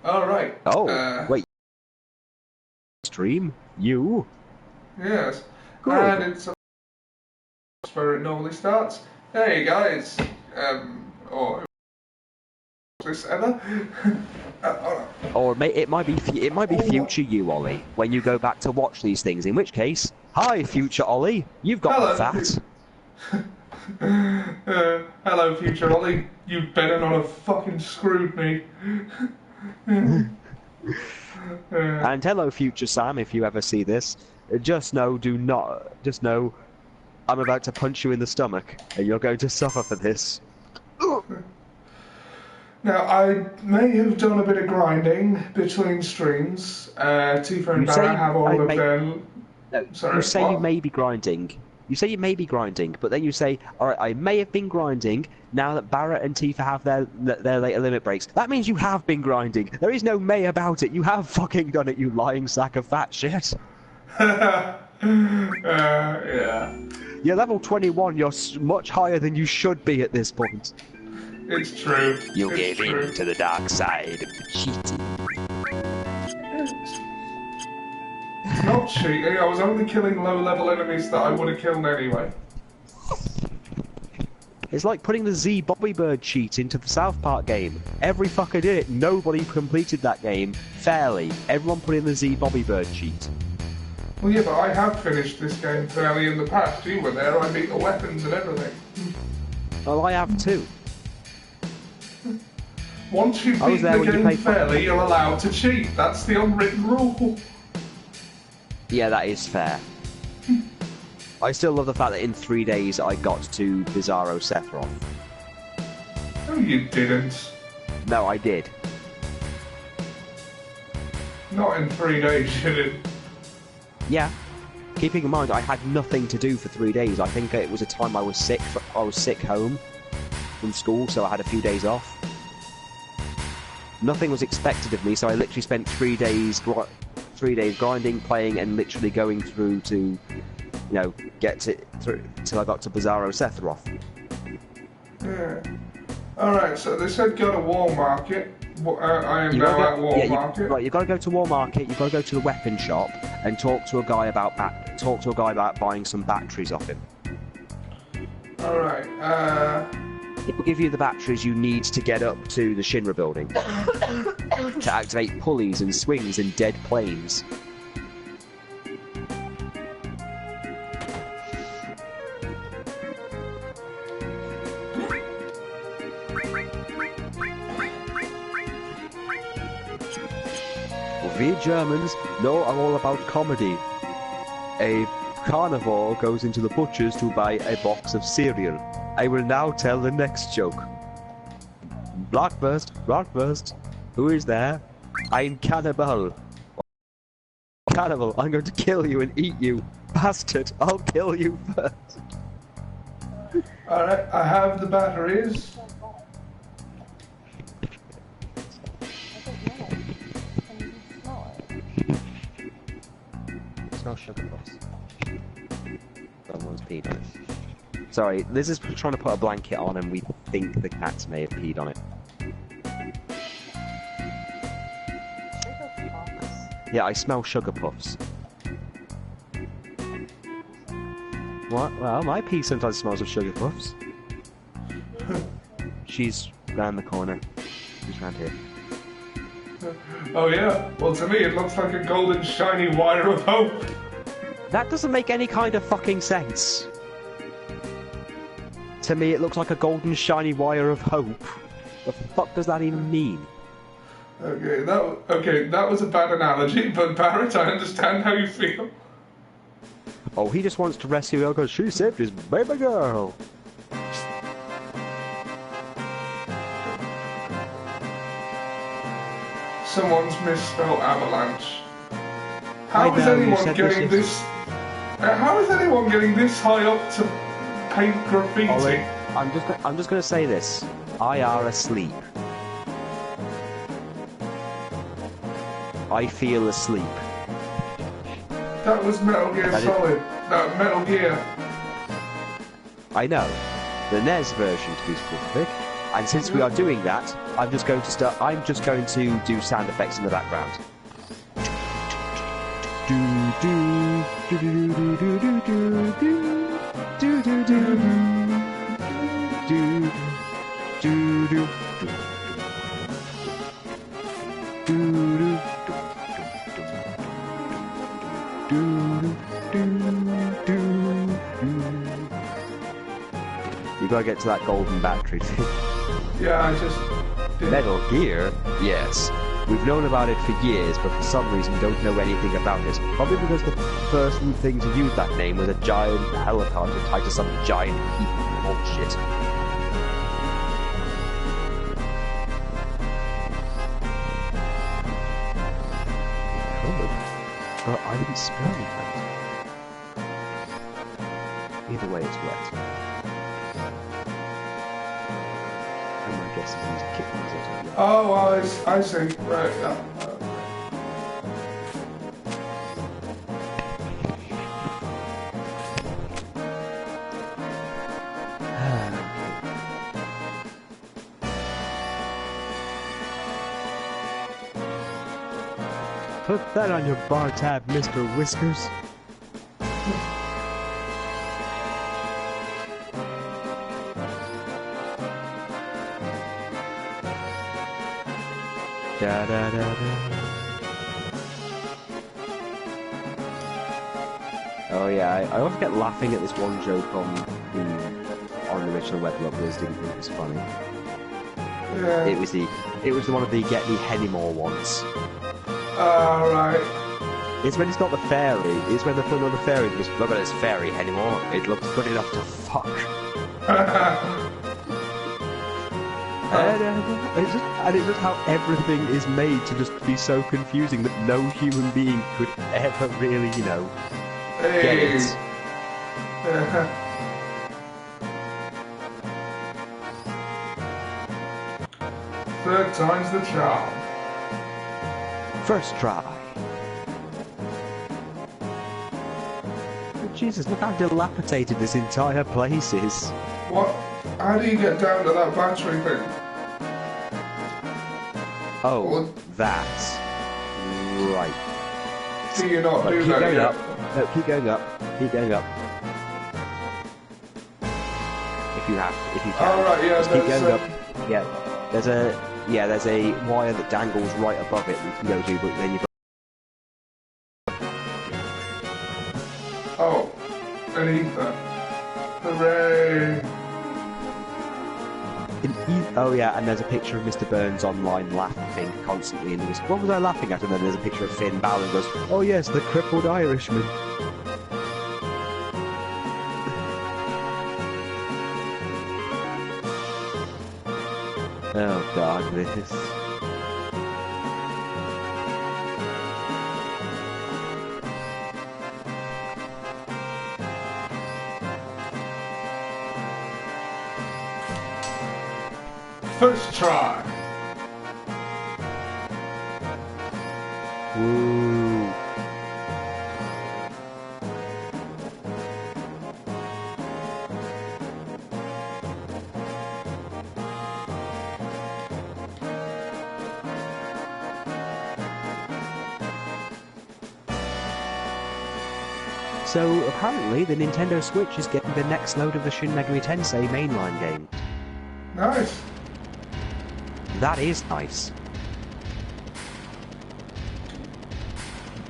Alright. Oh, wait. Stream? You? Yes. Good. And it's where it normally starts. Hey guys. Or is this Emma? Or it might be future you, Ollie, when you go back to watch these things. In which case, hi, future Ollie. You've got Hello. fat. Hello, future Ollie. You better not have fucking screwed me. And hello, future Sam, if you ever see this. Just know, I'm about to punch you in the stomach, and you're going to suffer for this. Now, I may have done a bit of grinding between streams. Tifa and Barrett have all of their... No, Sorry, you say what? you may be grinding. You say you may be grinding, but then you say, alright, I may have been grinding now that Barrett and Tifa have their later limit breaks. That means you have been grinding. There is no may about it. You have fucking done it, you lying sack of fat shit. Yeah. You're level 21, you're much higher than you should be at this point. It's true. You it's gave true. in to the dark side of cheating. It's not cheating, I was only killing low-level enemies that I would have killed anyway. It's like putting the Z Bobby Bird cheat into the South Park game. Every fucker did it. Nobody completed that game fairly. Everyone put in the Z Bobby Bird cheat. Well, yeah, but I have finished this game fairly in the past. You were there, I beat the weapons and everything. Well, I have too. Once you beat the game fairly, you're allowed to cheat. That's the unwritten rule. Yeah, that is fair. I still love the fact that in 3 days I got to Bizarro Sephiroth. No, you didn't. No, I did. Not in 3 days, you did. Yeah. Keeping in mind, I had nothing to do for 3 days. I think it was a time I was sick. I was sick home from school, so I had a few days off. Nothing was expected of me, so I literally spent 3 days grinding, playing, and literally going through to, you know, get to through till I got to Bizarro Sephiroth. Yeah. Alright, so they said go to War Market. I am now at War Market. Right, you've got to go to War Market, you've got to go to the weapon shop and talk to a guy about buying some batteries off him. Alright, It will give you the batteries you need to get up to the Shinra building to activate pulleys and swings and dead planes. We Germans know all about comedy. A carnivore goes into the butcher's to buy a box of cereal. I will now tell the next joke. Blockburst, who is there? I'm Cannibal. Cannibal, I'm going to kill you and eat you. Bastard, I'll kill you first. alright, I have the batteries. Smell sugar puffs. Someone's peed on it. Sorry, Liz is trying to put a blanket on and we think the cats may have peed on it. Yeah, I smell sugar puffs. What? Well, my pee sometimes smells of sugar puffs. She's round the corner. She's round here. Oh yeah? Well, to me it looks like a golden shiny wire of hope. That doesn't make any kind of fucking sense. To me, it looks like a golden shiny wire of hope. The fuck does that even mean? Okay, that was a bad analogy, but Barrett, I understand how you feel. Oh, he just wants to rescue her because she saved his baby girl. Someone's misspelled avalanche. How is anyone getting this? How is anyone getting this high up to paint graffiti? Ollie, I'm just gonna say this. I are asleep. I feel asleep. That was Metal Gear Solid. No, Metal Gear. I know. The NES version, to be specific. And since we are doing that, I'm just going to do sound effects in the background. You gotta get to that golden battery. Yeah, I just did. Metal Gear? Yes. We've known about it for years, but for some reason don't know anything about it. Probably because the first thing to use that name was a giant helicopter tied to some giant heap of bullshit. But I didn't spill anything. Either way, it's wet. And my guess is he's kicking his head. Oh, I see. Right, yeah. Put that on your bar tab, Mr. Whiskers. Da da da da. Oh yeah, I always get laughing at this one joke on the original Weblog. I just didn't think it was funny. Yeah. It was the one of the get me Hennimore ones. Right. It's when it's not the fairy. It's when they're putting on the fairy. Because look at this fairy Hennimore. It looks good enough to fuck. And it's just how everything is made to just be so confusing that no human being could ever really, get it. Third time's the charm. First try. Oh, Jesus, look how dilapidated this entire place is. What? How do you get down to that battery thing? Oh, that's right. Do you not do keep that going yet? up. No, keep going up. Keep going up. If you can. Oh, right, yeah, Just keep going up. Yeah. There's a wire that dangles right above it that you can go to, but then you've got... Oh, an ether. Hooray! Oh yeah, and there's a picture of Mr. Burns online laughing constantly, and he goes, "What was I laughing at?" And then there's a picture of Finn Balor and goes, "Oh yes, the crippled Irishman." Oh god, this... First try. Woo. So apparently the Nintendo Switch is getting the next load of the Shin Megami Tensei mainline game. Nice. That is nice.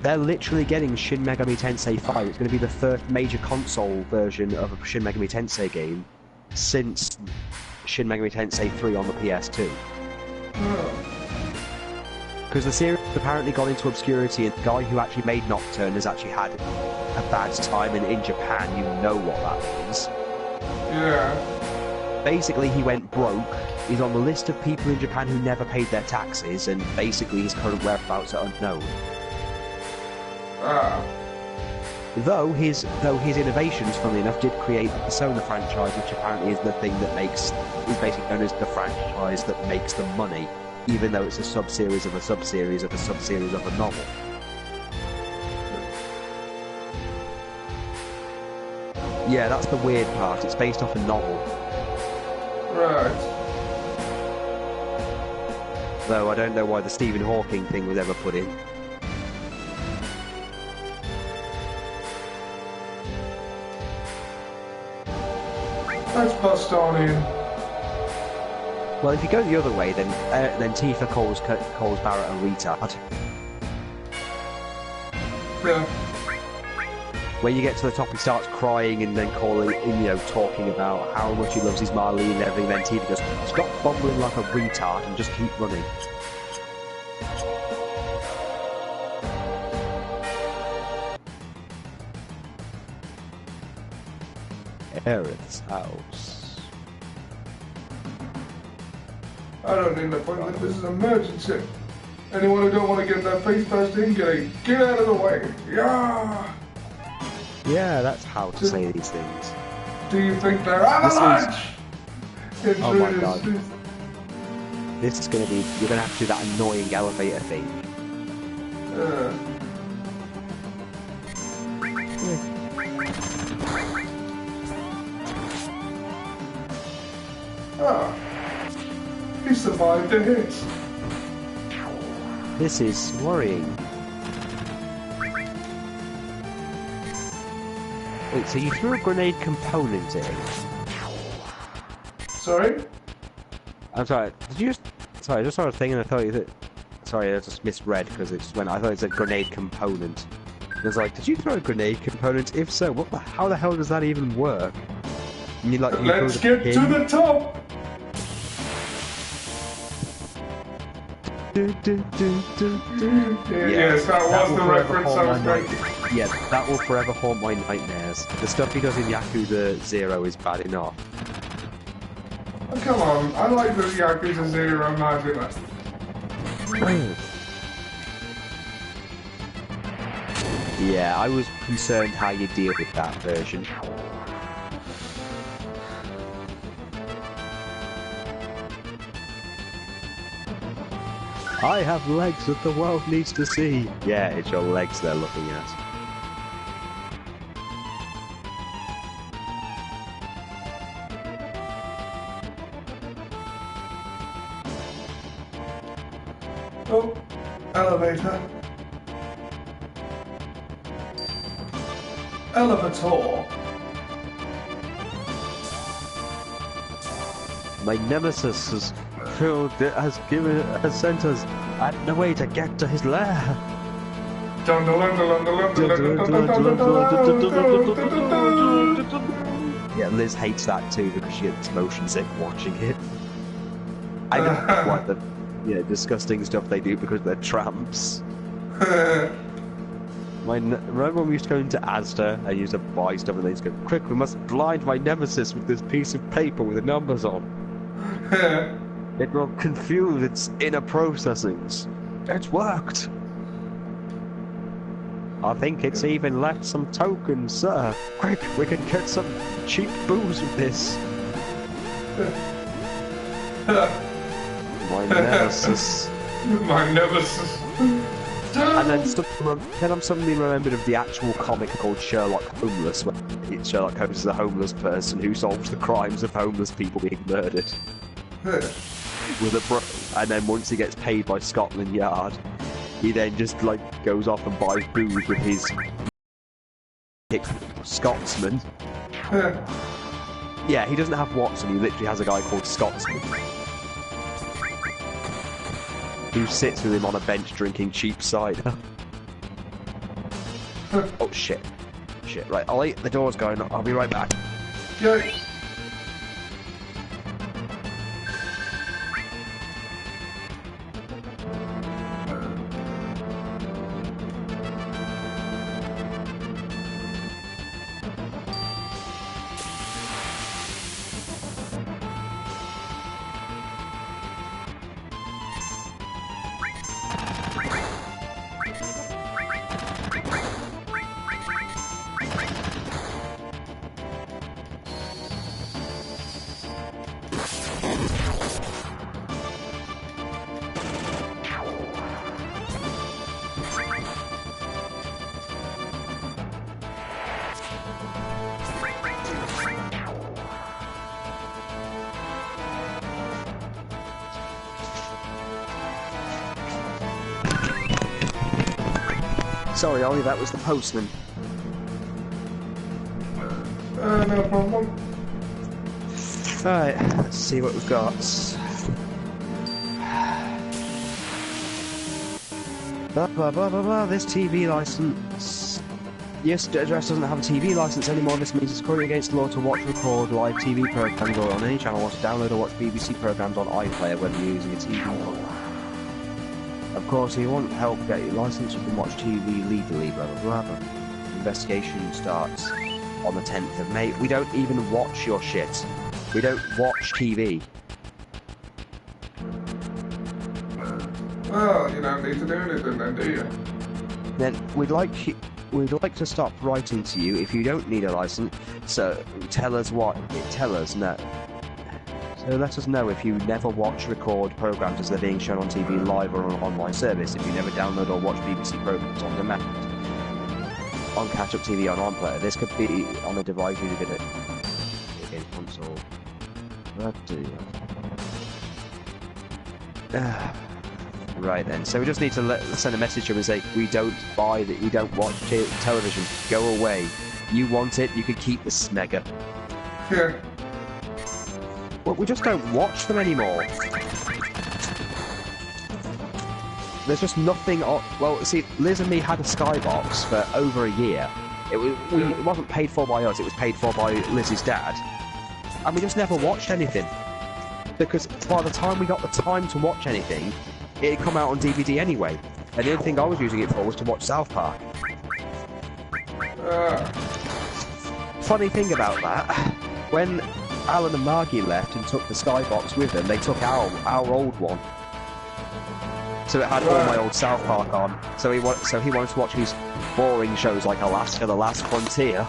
They're literally getting Shin Megami Tensei 5. It's going to be the first major console version of a Shin Megami Tensei game since Shin Megami Tensei 3 on the PS2. Because the series apparently got into obscurity, and the guy who actually made Nocturne has actually had a bad time, and in Japan you know what that means. Yeah. Basically he went broke. He's on the list of people in Japan who never paid their taxes, and basically his current whereabouts are unknown. Though his innovations, funnily enough, did create the Persona franchise, which apparently is the thing that is basically known as the franchise that makes the money, even though it's a sub-series of a sub-series of a sub-series of a novel. Yeah, that's the weird part. It's based off a novel. Right. Though I don't know why the Stephen Hawking thing was ever put in. Let's bust on in. Well, if you go the other way, then Tifa calls Barrett a retard. Yeah. When you get to the top, he starts crying and then talking about how much he loves his Marlene and everything. Then Tifa goes, "Stop bumbling like a retard and just keep running." Aerith's house. I don't need an appointment. This is an emergency. Anyone who don't want to get their face bashed in, get out of the way. Yeah. Yeah, that's how to say these things. Do you think they're avalanche? Oh my god. This is going to be... You're going to have to do that annoying elevator thing. He survived the hit. This is worrying. Wait, so you threw a grenade component in? Sorry? I'm sorry, did you just... Sorry, I just saw a thing and I thought you... Sorry, I just misread because it just went... I thought it said grenade component. And I was like, did you throw a grenade component? If so, how the hell does that even work? And you, let's get to the top! Yes, that was the reference I was making. Yeah, that will forever haunt my nightmares. The stuff he does in Yakuza 0 is bad enough. Oh, come on, I like the Yakuza 0 modular. Yeah, I was concerned how you deal with that version. I have legs that the world needs to see. Yeah, it's your legs they're looking at. Oh, elevator. Elevator. My nemesis has sent us a way to get to his lair. Yeah, Liz hates that too because she gets motion sick watching it. I don't like the disgusting stuff they do because they're tramps. Remember when we used to go into Asda and used to buy stuff and they used to go, quick, we must blind my nemesis with this piece of paper with the numbers on. It will confuse its inner processings. It's worked. I think it's even left some tokens, sir. Quick, we can get some cheap booze with this. My nemesis. My nemesis. And then I'm suddenly remembered of the actual comic called Sherlock Homeless, where Sherlock Holmes is a homeless person who solves the crimes of homeless people being murdered. And then once he gets paid by Scotland Yard, he then just goes off and buys booze with his Scotsman. Yeah, he doesn't have Watson, he literally has a guy called Scotsman who sits with him on a bench drinking cheap cider. Oh shit. Shit, right, the door's going, I'll be right back. Yeah. Sorry, Ollie, that was the postman. No problem. Right, let's see what we've got. Blah, blah, blah, blah, blah. This TV license. Yes, the address doesn't have a TV license anymore. This means it's currently against the law to watch, record live TV programs or on any channel, or to download or watch BBC programs on iPlayer whether you're using a TV. Of course, if you want help get your license, you can watch TV legally, blah blah blah. But the investigation starts on the 10th of May. We don't even watch your shit. We don't watch TV. Well, you don't need to do anything then, do you? Then we'd like to stop writing to you if you don't need a license. So tell us what. Tell us no. So let us know if you never watch, record programs as they're being shown on TV live or on an online service. If you never download or watch BBC programs on demand, on catch-up TV on iPlayer. This could be on a device you did it. Game console. Right then, so we just need to send a message to them and say, we don't buy that, we don't watch television, go away. You want it, you can keep the smegger. Yeah. Well, we just don't watch them anymore. There's just nothing on... Well, see, Liz and me had a Skybox for over a year. It wasn't paid for by us, it was paid for by Liz's dad. And we just never watched anything. Because by the time we got the time to watch anything, it had come out on DVD anyway, and the only thing I was using it for was to watch South Park. Funny thing about that, when Alan and Margie left and took the Skybox with them, they took our old one. So it had all my old South Park on. So he wanted to watch these boring shows like Alaska: The Last Frontier,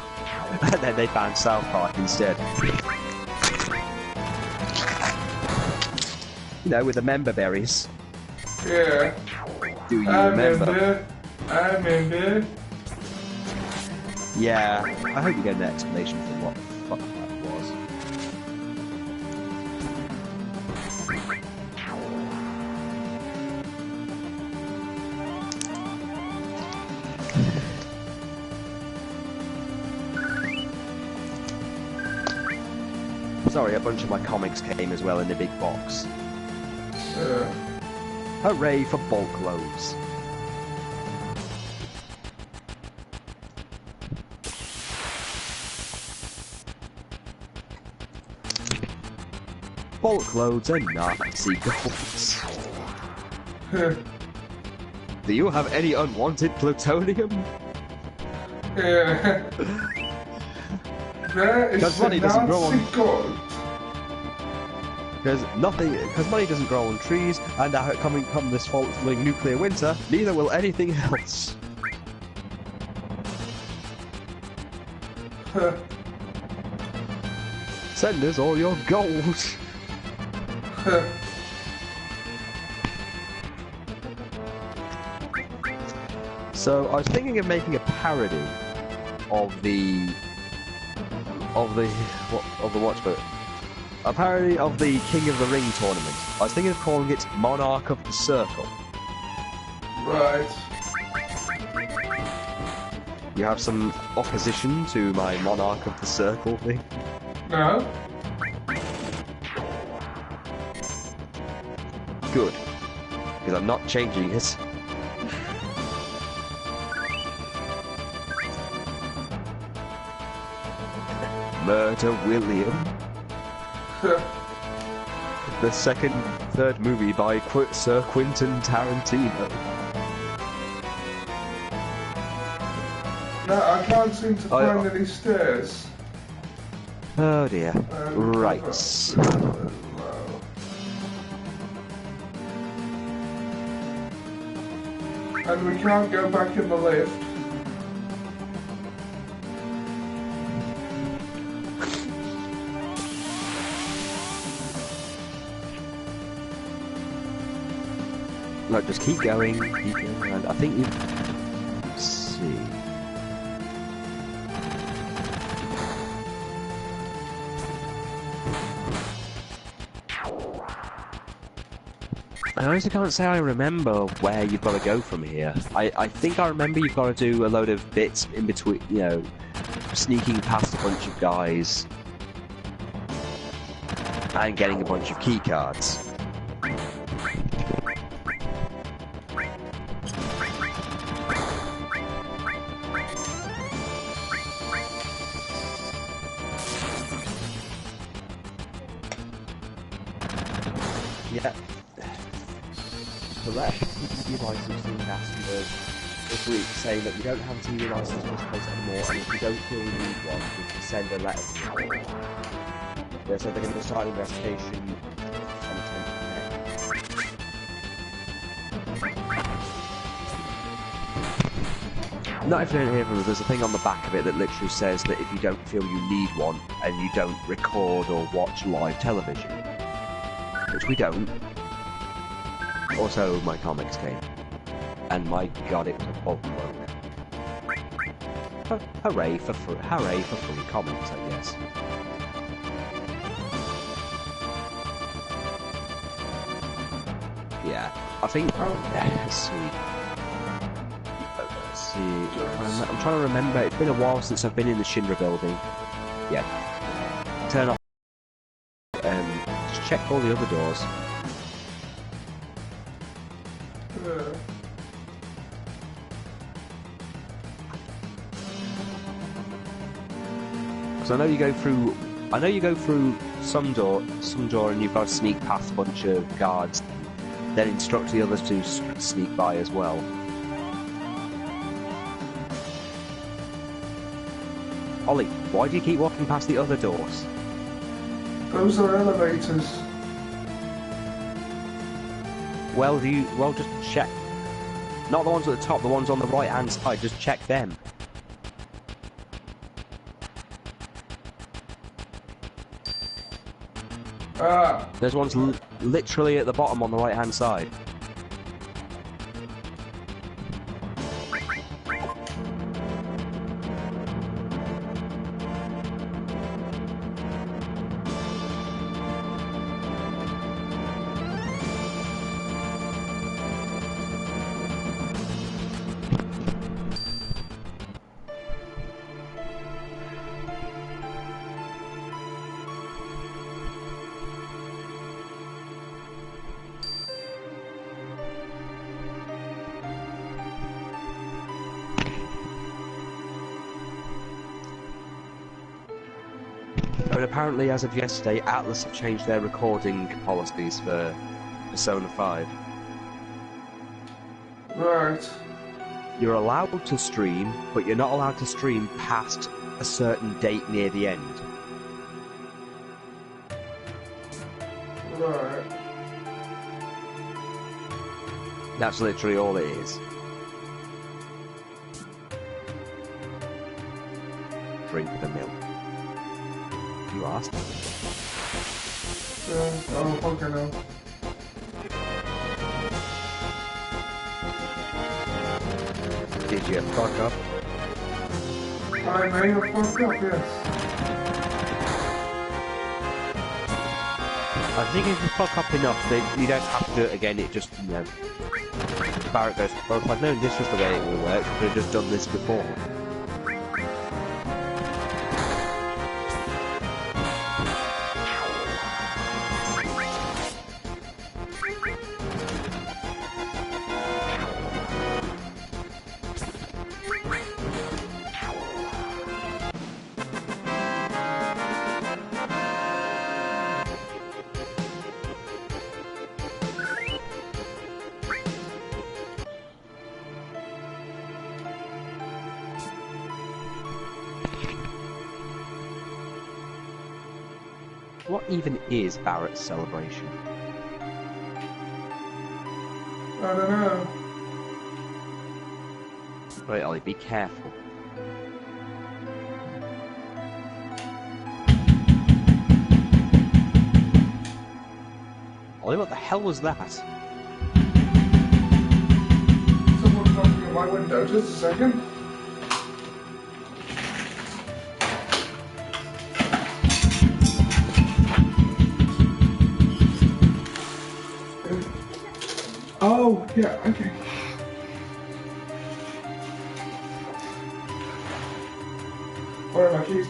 and then they found South Park instead. You know, with the member berries. Yeah. Do you remember? I remember. Yeah, I hope you get an explanation for what the fuck that was. Sorry, a bunch of my comics came as well in the big box. Hooray for bulk loads. Bulk loads and Nazi goals. Do you have any unwanted plutonium? Yeah. There is money doesn't grow on gold. Because money doesn't grow on trees, and coming this following nuclear winter, neither will anything else. Send us all your gold. So I was thinking of making a parody of the watch book. A parody of the King of the Ring tournament. I was thinking of calling it Monarch of the Circle. Right. You have some opposition to my Monarch of the Circle thing? No. Good. Because I'm not changing it. Murder William. The third movie by Sir Quentin Tarantino. No, I can't seem to find any stairs. Oh dear. Right. And we can't go back in the lift. No, just keep going, and I think you... Let's see... I honestly can't say I remember where you've got to go from here. I think I remember you've got to do a load of bits in between, you know, sneaking past a bunch of guys and getting a bunch of key cards. Yeah. Correct. TV licensing passengers. If we say that we don't have a TV license in this place anymore, and if we don't feel we need one, we can send a letter to them. They said they're going to start an investigation on the 10th of May. Not if you don't hear from us, there's a thing on the back of it that literally says that if you don't feel you need one, and you don't record or watch live television, which we don't. Also, my comics came. And my god, it was a bug broke. Hooray for free comics, I guess. Yeah, I think... let's see. I'm trying to remember. It's been a while since I've been in the Shinra building. Yeah. Turn off... just check all the other doors. I know you go through some door, and you've got to sneak past a bunch of guards, then instruct the others to sneak by as well. Ollie, why do you keep walking past the other doors? Those are elevators. Well, just check. Not the ones at the top, the ones on the right-hand side, just check them. There's ones literally at the bottom on the right hand side. But apparently, as of yesterday, Atlas have changed their recording policies for Persona 5. Right. You're allowed to stream, but you're not allowed to stream past a certain date near the end. Right. That's literally all it is. Drink the milk. You asked? Oh, okay, no. Did you fuck up? I may have fucked up, yes. I think if you fuck up enough, then you don't have to do it again, it just, you know... Barrett goes, well, if I'd known this was the way it would work, I could have just done this before. What even is Barrett's celebration? I don't know. Right, Ollie, be careful. Ollie, what the hell was that? Someone's knocking at my window, just a second. Yeah, okay. Where are my keys?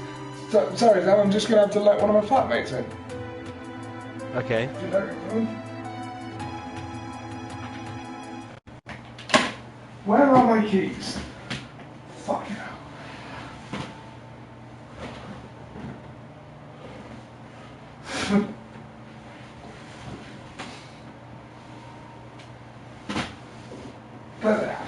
Sorry, now I'm just gonna have to let one of my flatmates in. Okay. Where are my keys? Fucking hell. There.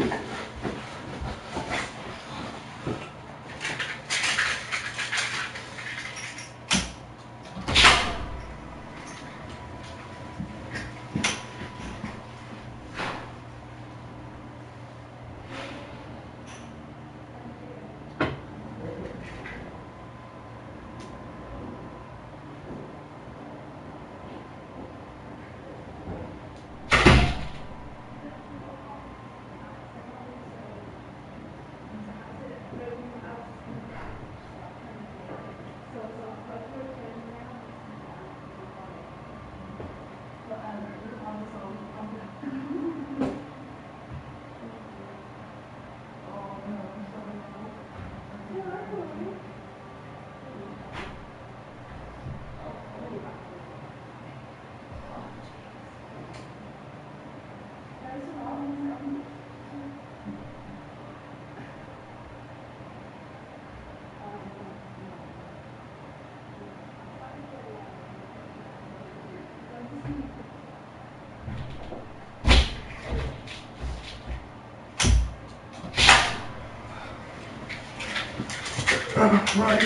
Right.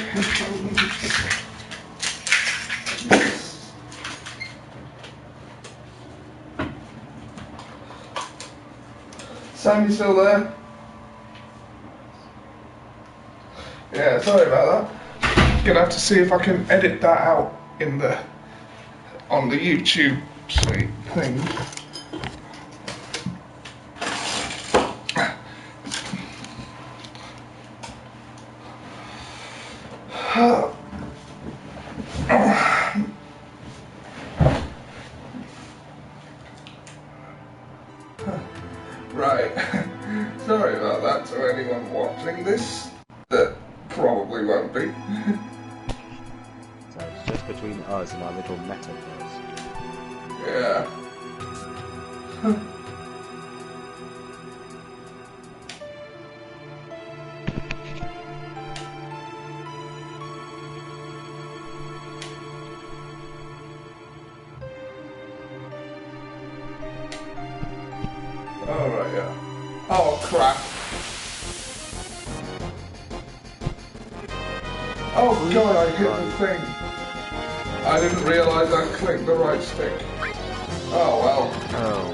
Sam, you still there? Yeah, sorry about that. Gonna have to see if I can edit that out in the on the YouTube thing. Right. Sorry about that to anyone watching this. That probably won't be. So it's just between us and our little metaverse. Yeah. Alright, yeah. Oh crap. Oh god, I hit the thing. I didn't realise I clicked the right stick. Oh well. Oh.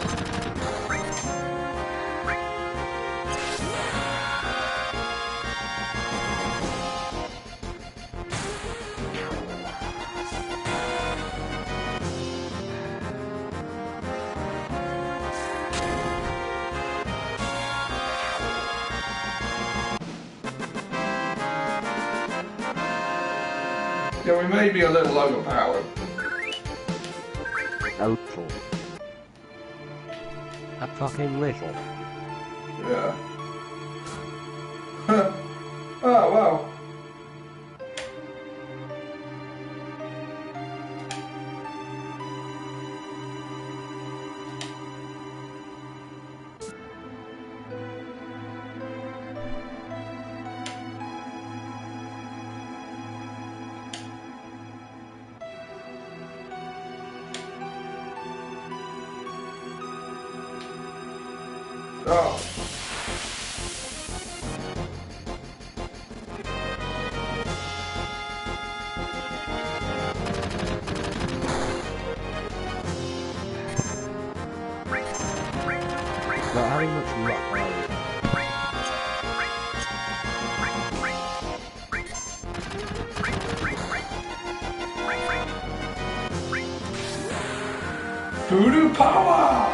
Yeah, we may be a little overpowered. Little. A fucking little. Yeah. Oh wow. Oh. Not having much luck, are you? Voodoo power!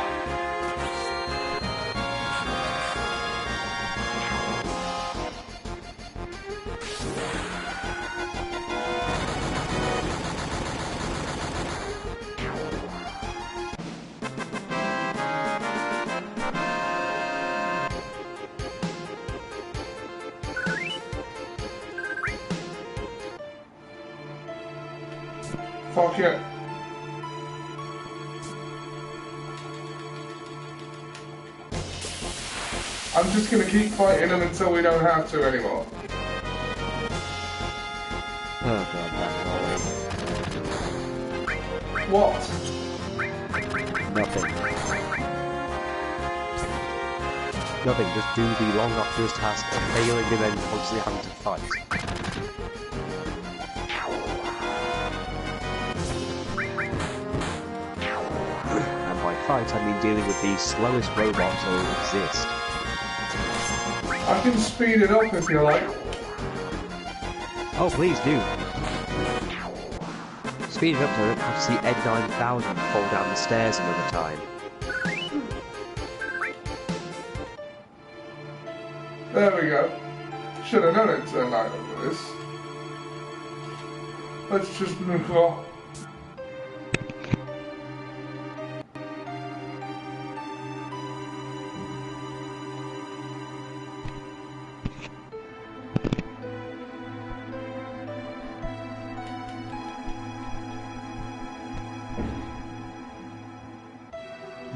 Fuck it. I'm just gonna keep fighting them until we don't have to anymore. Oh god, that's What? nothing. Nothing, just do the long arduous task of failing and then constantly having to fight. And by fight, I mean dealing with the slowest robots that exist. I can speed it up if you like. Oh, please do. Speed it up so I don't have to see Ed 9000 fall down the stairs another time. There we go. Should have known it turned out over this. Let's just move on.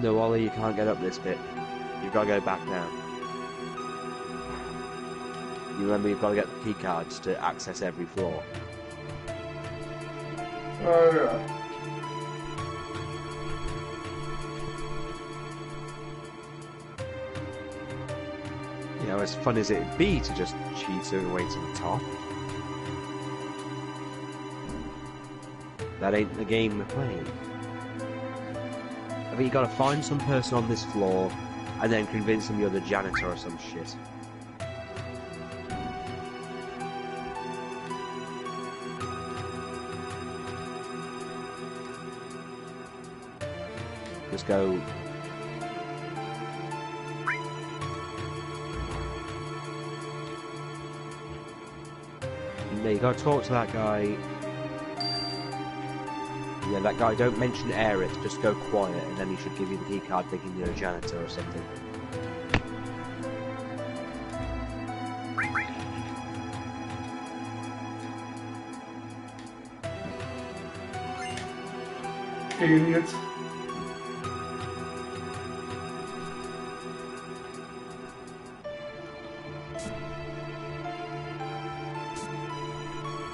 No, Ollie, you can't get up this bit. You've got to go back down. You remember you've got to get the key cards to access every floor. Oh yeah. You know, as fun as it'd be to just cheat your way to the top, that ain't the game we're playing. I think you gotta find some person on this floor and then convince them you're the janitor or some shit. Just go. No, you gotta talk to that guy. Yeah, that guy, don't mention Aerith, just go quiet, and then he should give you the key card thinking you're a janitor or something. Idiot.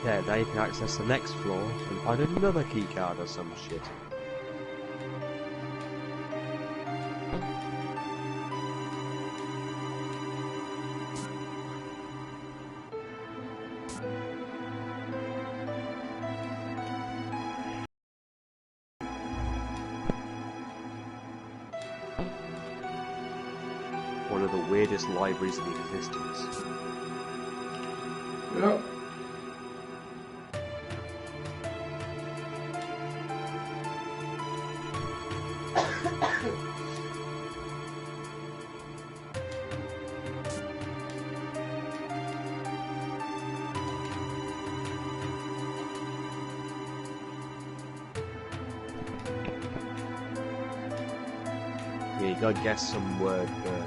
Yeah, now you can access the next floor and find another key card or some shit. One of the weirdest libraries in existence. Yep. Yeah, you gotta guess some word for...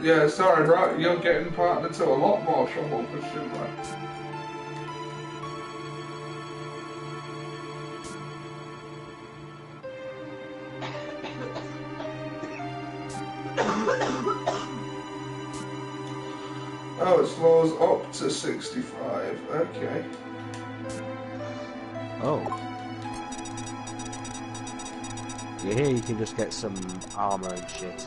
Yeah, sorry, right, you're getting partnered to a lot more trouble for Shinra. Oh, it slows up to 65, okay. Oh. Yeah, here you can just get some armor and shit.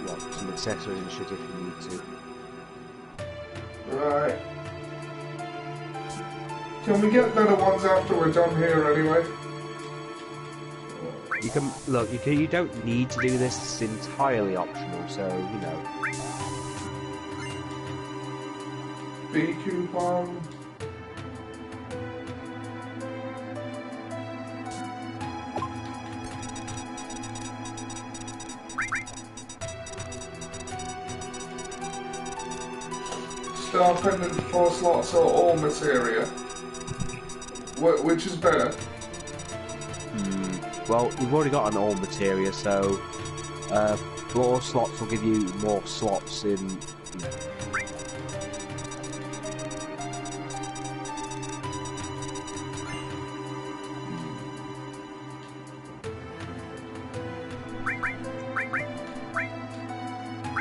Well, some accessories and shit if you need to. Right. Can we get better ones after we're done here anyway? You can look. You don't need to do this. It's entirely optional. So you know. B coupon. Star pendant, 4 slots, or all materia. Which is better? Well, you've already got an all materia, so 4 slots will give you more slots in.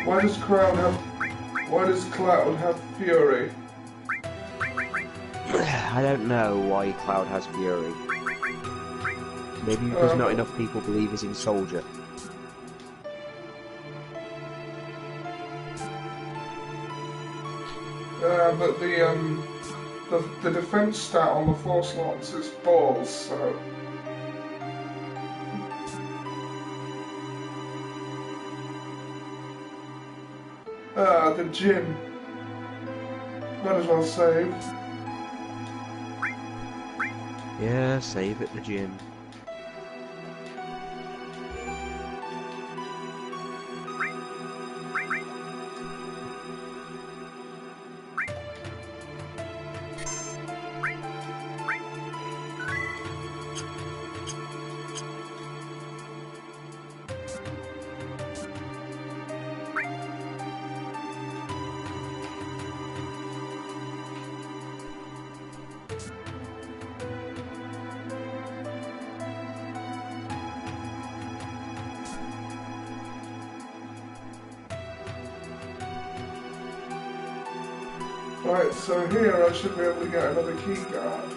Why does Cloud have Fury? I don't know why Cloud has Fury. Maybe because not enough people believe he's in Soldier. But the defense stat on the 4 slots is balls, so. The gym. Might as well save. Yeah, save at the gym. Right, so here I should be able to get another key card.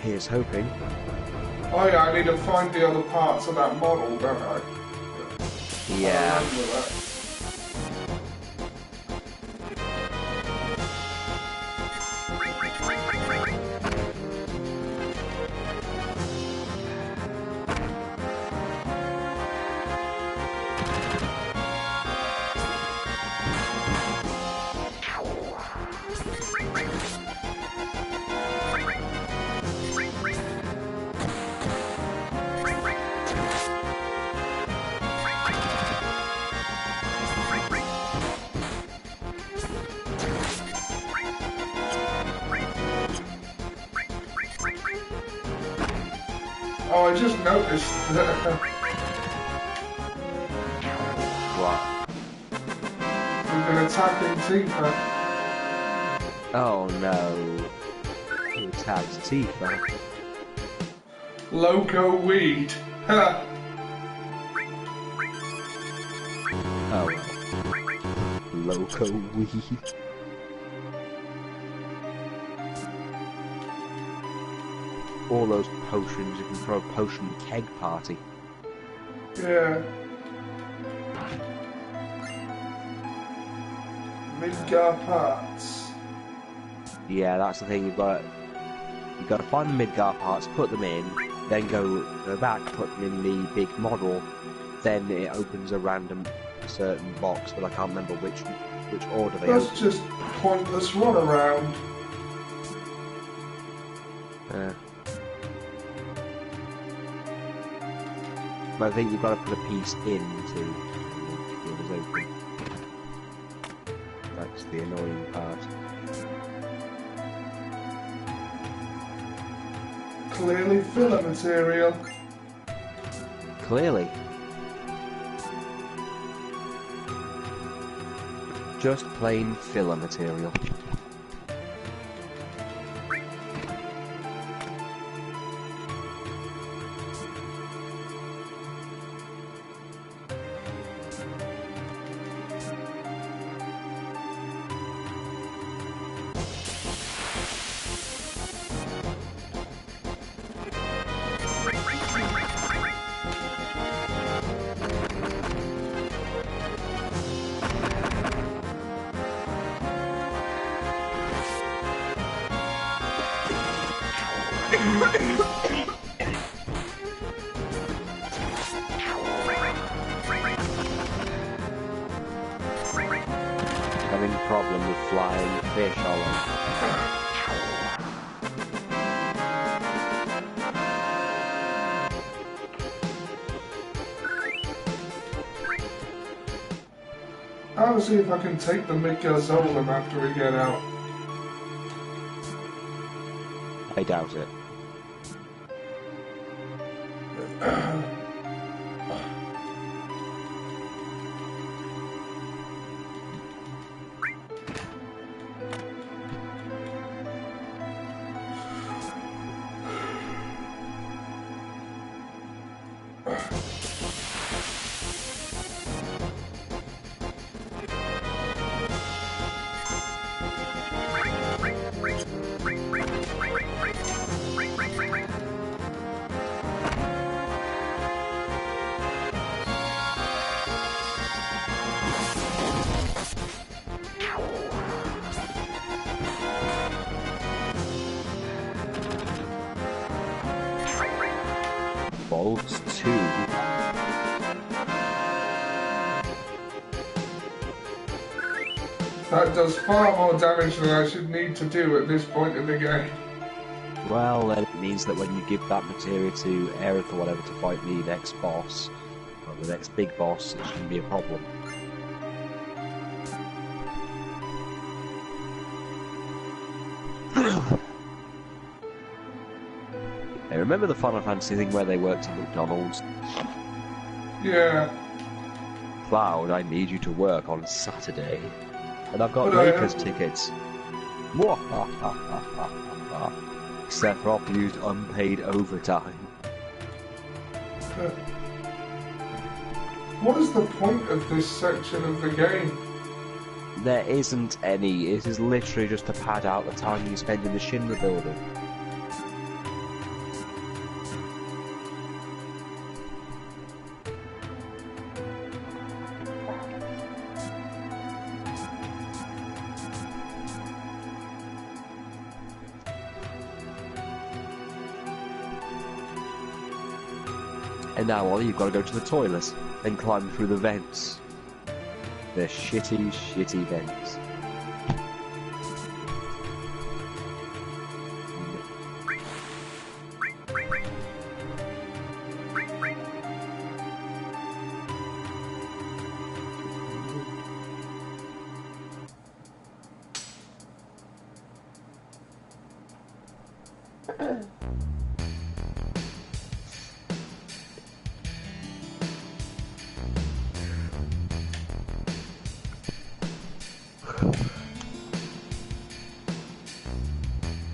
Here's hoping. Oh yeah, I need to find the other parts of that model, don't I? Yeah. I remember that. Oh, I just noticed that What? we've been attacking Tifa. Oh no. He tags Tifa. Loco weed. Ha! Oh well. Loco weed. All those potions, you can throw a potion keg party. Yeah. Midgar parts. Yeah, that's the thing. You've got to find the Midgar parts, put them in, then go back, put them in the big model. Then it opens a random certain box, but I can't remember which order they open. That's just pointless runaround. But I think you've got to put a piece in to get it open. That's the annoying part. Clearly filler material. Clearly. Just plain filler material. Having problem with flying fish, Ollie. I'll see if I can take the Mikazolam after we get out. I doubt it. Bolts 2. That does far more damage than I should need to do at this point in the game. Well, then it means that when you give that materia to Aerith or whatever to fight the next boss, or the next big boss, it shouldn't be a problem. Hey, remember the Final Fantasy thing where they worked at McDonald's? Yeah. Cloud, I need you to work on Saturday. And I've got But Lakers tickets. Except for I've used unpaid overtime. What is the point of this section of the game? There isn't any. It is literally just to pad out the time you spend in the Shinra building. And now, Ollie, you've got to go to the toilet, then climb through the vents. They're shitty, shitty vents.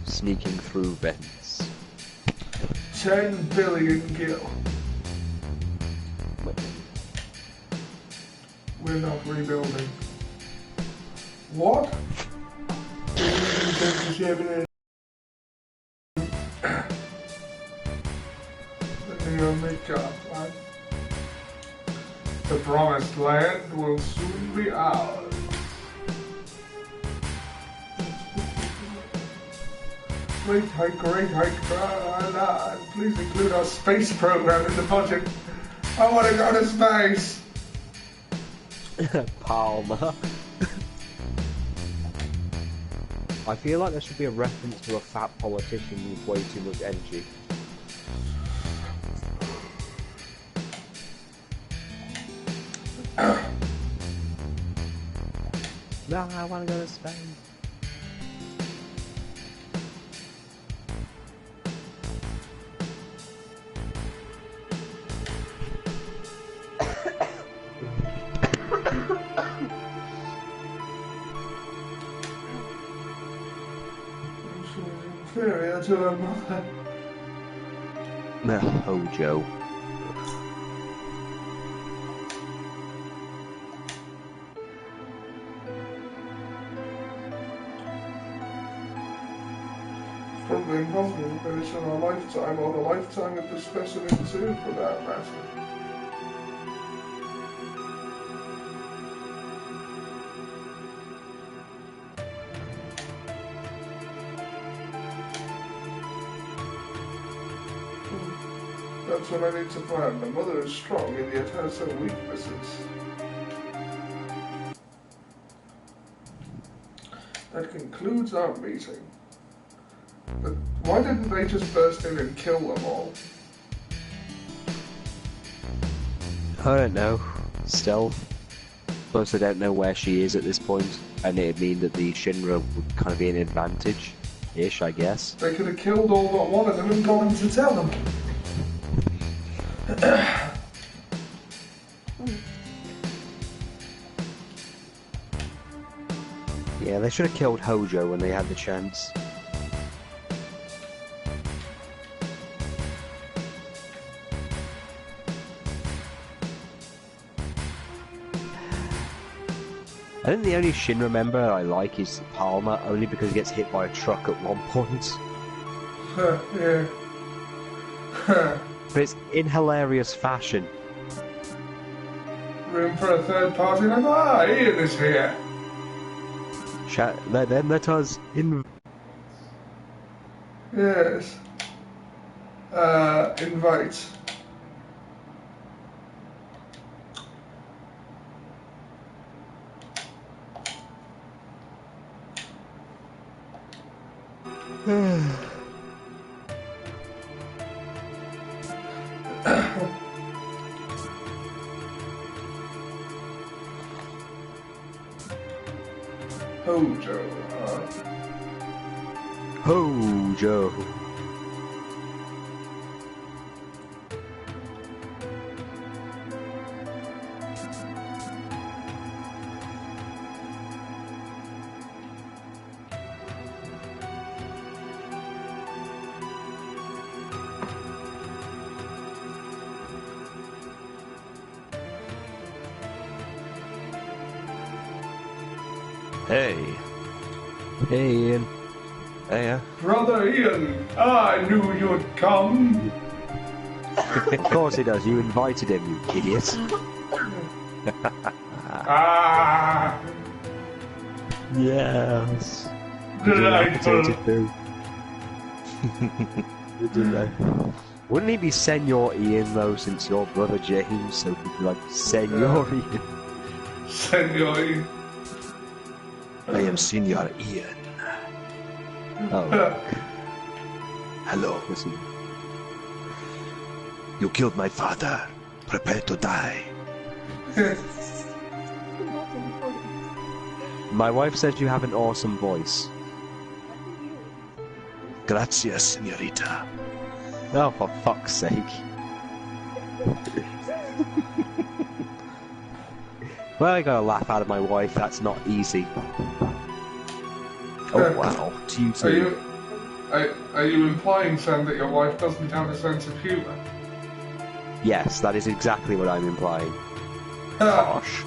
Sneaking through vents. 10 billion gil. We're not rebuilding. What? The promised land will soon be ours. Great hike, please include our space program in the budget. I want to go to space. Palmer. I feel like there should be a reference to a fat politician with way too much energy. No, I want to go to Spain. Inferior to her mother. No, Hojo. Probably impossible to finish in our lifetime or the lifetime of the specimen too, for that matter. That's what I need to plan. My mother is strong and yet has some weaknesses. That concludes our meeting. But why didn't they just burst in and kill them all? I don't know. Stealth. Plus, I don't know where she is at this point, and it'd mean that the Shinra would kind of be an advantage-ish, I guess. They could have killed all but one of them and got them to tell them. Yeah, they should have killed Hojo when they had the chance. I think the only Shinra member I like is Palmer, only because he gets hit by a truck at one point. Yeah. But it's in hilarious fashion. Room for a third party member? Ah, Ian is here. Then let us in. Yes. Invite. Hojo, Hojo. Hey. Hey, Ian. Hey, Brother Ian, I knew you'd come. Of course he does. You invited him, you idiot. Ah, Yes. delightful. Wouldn't he be Senor Ian though, since you're brother James, so he'd be like Senor Ian? Senor Ian. I am Senior Ian. Oh, Hello. listen. You killed my father. Prepare to die. My wife says you have an awesome voice. Gracias, señorita. Oh, for fuck's sake. Well, I got a laugh out of my wife, that's not easy. Oh wow, to you too. Are you implying, Sam, that your wife doesn't have a sense of humour? Yes, that is exactly what I'm implying. Gosh.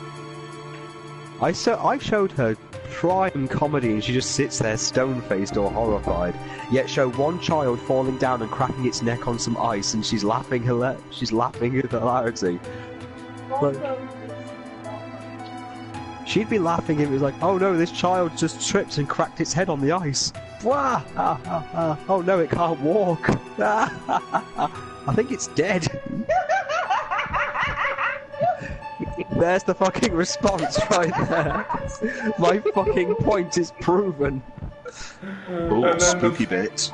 I showed her prime comedy and she just sits there stone-faced or horrified, yet show one child falling down and cracking its neck on some ice and she's laughing she's laughing at hilarity. Like, she'd be laughing if it was like, oh no, this child just tripped and cracked its head on the ice. Wah! Oh no, it can't walk. I think it's dead. There's the fucking response right there. My fucking point is proven. Oh, spooky bits.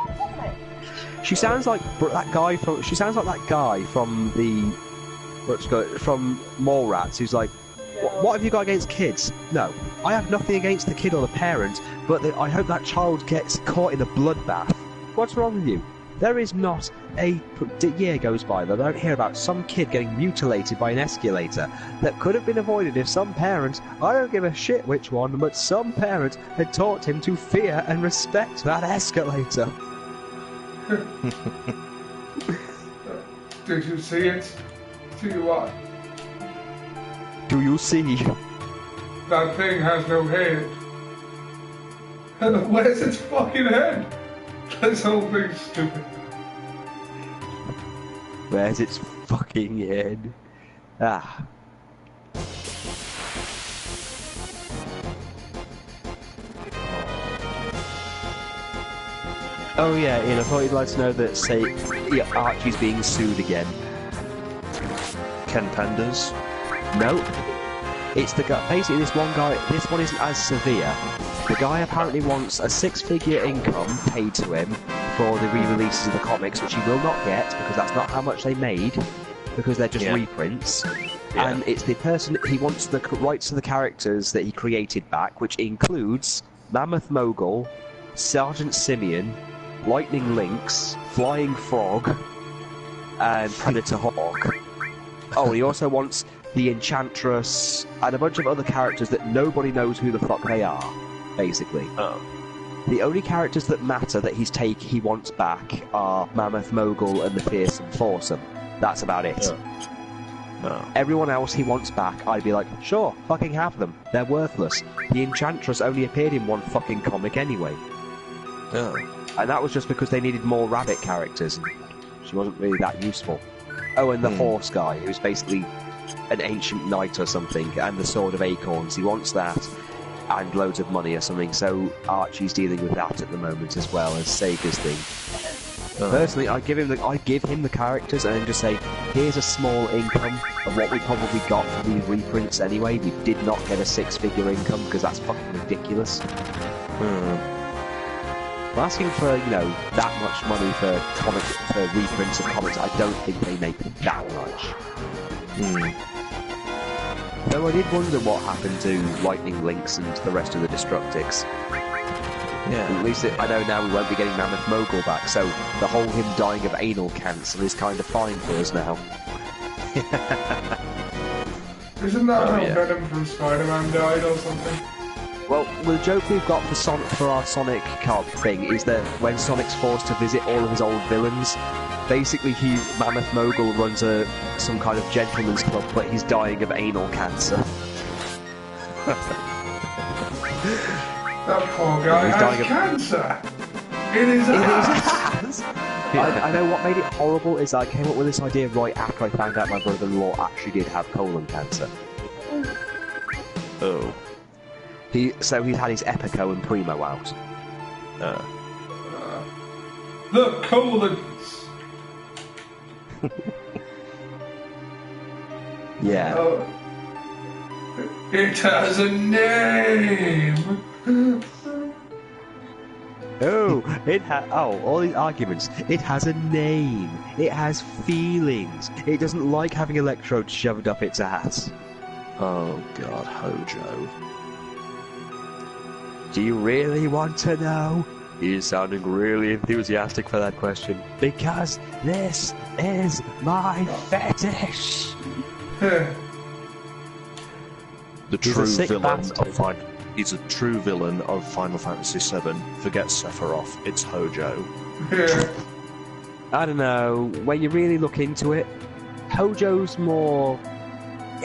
She sounds like that guy from. She sounds like that guy from the. From Mallrats, who's like, what have you got against kids? No, I have nothing against the kid or the parent, but I hope that child gets caught in a bloodbath. What's wrong with you? There is not a year goes by that I don't hear about some kid getting mutilated by an escalator that could have been avoided if some parent, I don't give a shit which one, but some parent had taught him to fear and respect that escalator. Did you see it? See what? Do you see? That thing has no head. Where's its fucking head? This whole thing's stupid. Where's its fucking head? Ah. Oh yeah, Ian, I thought you'd like to know that, say, yeah, Archie's being sued again. Ken Penders. No. It's the guy, basically this one guy, this one isn't as severe. The guy apparently wants a six-figure income paid to him for the re-releases of the comics, which he will not get, because that's not how much they made, because they're just reprints. Yeah. And it's the person, he wants the rights to the characters that he created back, which includes Mammoth Mogul, Sergeant Simeon, Lightning Lynx, Flying Frog, and Predator Hawk. Oh, he also wants the Enchantress, and a bunch of other characters that nobody knows who the fuck they are, basically. Oh. The only characters that matter that he wants back are Mammoth Mogul and the Fearsome Foursome. That's about it. Oh. Oh. Everyone else he wants back, I'd be like, sure, fucking have them. They're worthless. The Enchantress only appeared in one fucking comic anyway. Oh. And that was just because they needed more rabbit characters. She wasn't really that useful. Oh, and the horse guy, who's basically an ancient knight or something, and the Sword of Acorns. He wants that, and loads of money or something, so Archie's dealing with that at the moment as well as Sega's thing. Personally, I'd give him the characters and then just say, here's a small income of what we probably got for these reprints anyway. We did not get a six-figure income, because that's fucking ridiculous. But asking for, you know, that much money for reprints of comics, I don't think they make that much. Though I did wonder what happened to Lightning Lynx and the rest of the Destructics. Yeah. At least I know now we won't be getting Mammoth Mogul back, so the whole him dying of anal cancer is kind of fine for us now. Isn't that how Venom from Spider-Man died or something? Well, the joke we've got for our Sonic card thing is that when Sonic's forced to visit all of his old villains, basically Mammoth Mogul runs some kind of gentleman's club, but he's dying of anal cancer. That poor guy has cancer in his ass. I know what made it horrible is I came up with this idea right after I found out my brother-in-law actually did have colon cancer. Oh. So he's had his Epico and Primo out. The colons! Yeah. It has a name! All these arguments. It has a name. It has feelings. It doesn't like having electrodes shoved up its ass. Oh god, Hojo. Do you really want to know? He's sounding really enthusiastic for that question. Because this is my fetish. He's a true villain of Final Fantasy VII. Forget Sephiroth, it's Hojo. I don't know. When you really look into it, Hojo's more.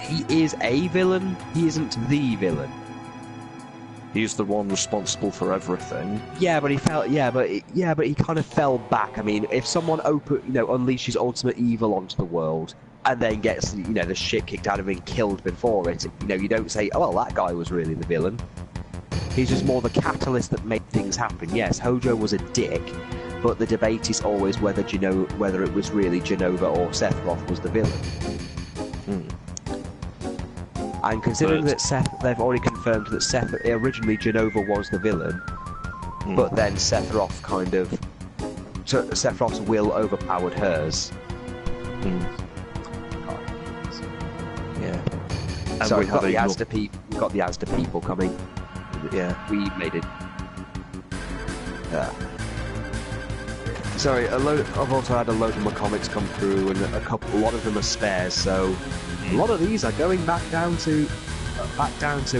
He is a villain. He isn't the villain. He's the one responsible for everything. Yeah, but he kind of fell back. I mean, if someone unleashes ultimate evil onto the world and then gets the shit kicked out of him and killed before it, you don't say, oh well, that guy was really the villain. He's just more the catalyst that made things happen. Yes, Hojo was a dick, but the debate is always whether it was really Genova or Sephiroth was the villain. And considering that they've already confirmed that originally Genova was the villain, but then Sephiroth's will overpowered hers. Yeah. And so we've got the Asda people coming. Yeah. We made it. Sorry, I've also had a load of my comics come through, and a lot of them are spares, so a lot of these are going back down to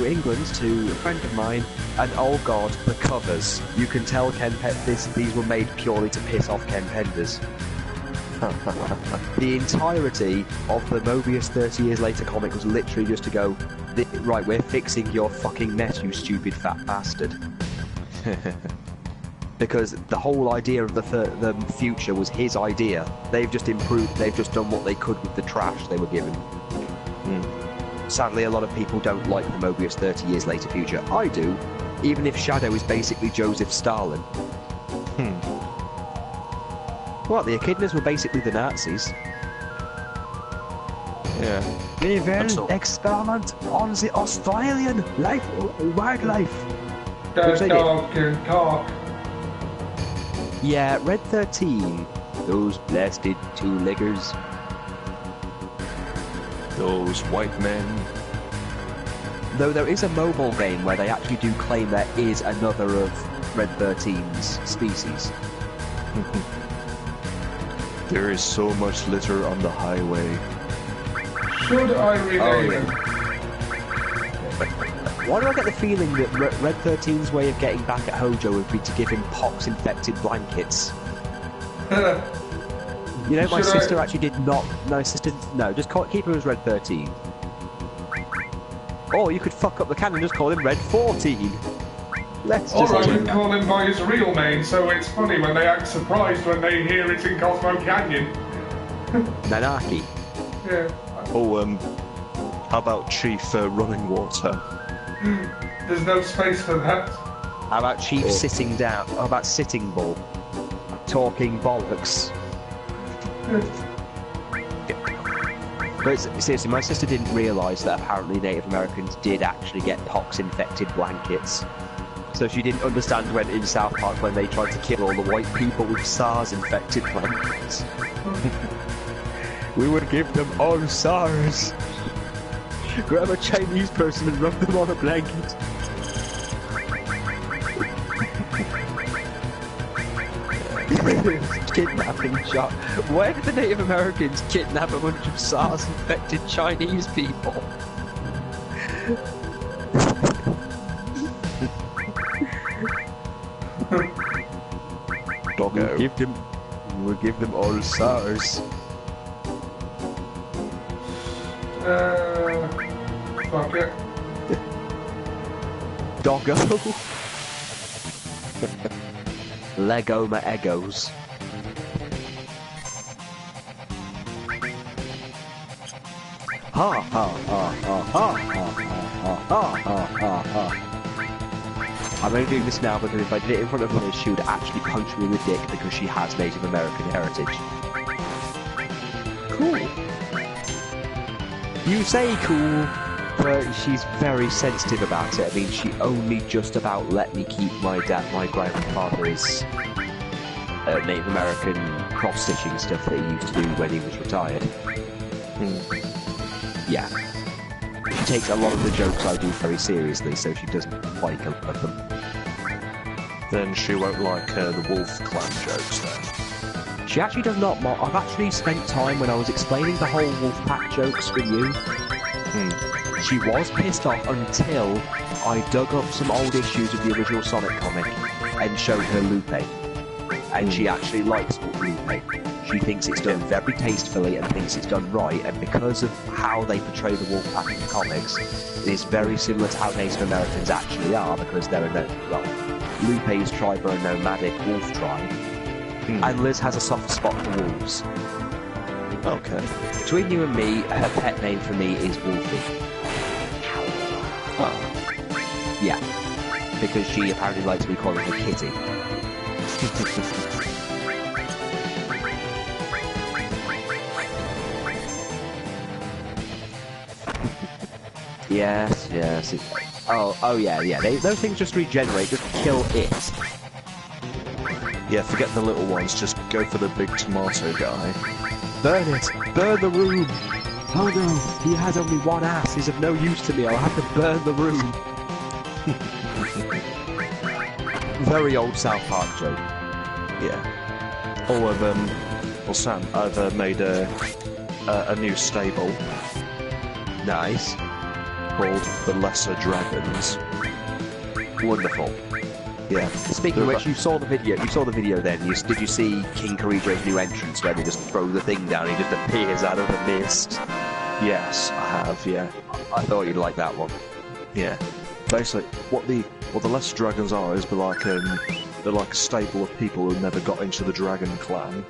England to a friend of mine, and oh god, the covers. You can tell these were made purely to piss off Ken Penders. The entirety of the Mobius 30 Years Later comic was literally just to go, right, we're fixing your fucking mess, you stupid fat bastard. Because the whole idea of the future was his idea. They've just done what they could with the trash they were given. Sadly, a lot of people don't like the Mobius 30 Years Later future. I do, even if Shadow is basically Joseph Stalin. what? The echidnas were basically the Nazis. Yeah. We will Absolutely. experiment on the Australian wildlife. The they dog and cock. Yeah, Red 13. Those blasted two-leggers. Those white men. Though there is a mobile game where they actually do claim there is another of Red 13's species. There is so much litter on the highway. Should I rename it? Why do I get the feeling that Red 13's way of getting back at Hojo would be to give him pox-infected blankets? You know, my Should sister actually did not... No, just keep him as Red 13. Or you could fuck up the canon and just call him Red 14. Let's just Or I do would that. call him by his real name, so it's funny when they act surprised when they hear it's in Cosmo Canyon. Nanaki. Yeah. Oh, how about Chief Running Water? There's no space for that. How about Chief sitting down? How about Sitting Bull? Talking bollocks. But seriously, my sister didn't realise that apparently Native Americans did actually get pox-infected blankets. So she didn't understand when in South Park when they tried to kill all the white people with SARS-infected blankets. We would give them all SARS. Grab a Chinese person and rub them on a blanket. Kidnapping shot. Where did the Native Americans kidnap a bunch of SARS-infected Chinese people? Doggo. We'll give them all SARS. Fuck it. Doggo. Lego my egos. Ha ha ha ha ha ha ha ha ha ha ha. I'm only doing this now because if I did it in front of Liz, she would actually punch me in the dick because she has Native American heritage. Cool. You say cool, but she's very sensitive about it. I mean, she only just about let me keep my grandfather's Native American cross-stitching stuff that he used to do when he was retired. Yeah. She takes a lot of the jokes I do very seriously, so she doesn't like a lot of them. Then she won't like the Wolf Clan jokes then. She actually does not. I've actually spent time when I was explaining the whole Wolfpack jokes with you. She was pissed off until I dug up some old issues of the original Sonic comic and showed her Lupe. And she actually likes Lupe. She thinks it's done very tastefully and thinks it's done right, and because of how they portray the Wolfpack in the comics, it is very similar to how Native Americans actually are, because they're Lupe's tribe are a nomadic wolf tribe. And Liz has a soft spot for wolves. Okay. Between you and me, her pet name for me is Wolfie. Oh. Yeah. Because she apparently likes me calling her Kitty. Yes. Oh yeah. Those things just regenerate. Just kill it. Yeah, forget the little ones, just go for the big tomato guy. Burn it! Burn the room! Oh no, he has only one ass, he's of no use to me, I'll have to burn the room. Very old South Park joke. Yeah. Oh, well Sam, I've made a new stable. Nice. Called the Lesser Dragons. Wonderful. Yeah. Speaking of which, you saw the video then. Did you see King Karidra's new entrance where they just throw the thing down and he just appears out of the mist? Yes, I have, yeah. I thought you'd like that one. Yeah. Basically, what the Lesser Dragons are is they're like a stable of people who never got into the Dragon Clan.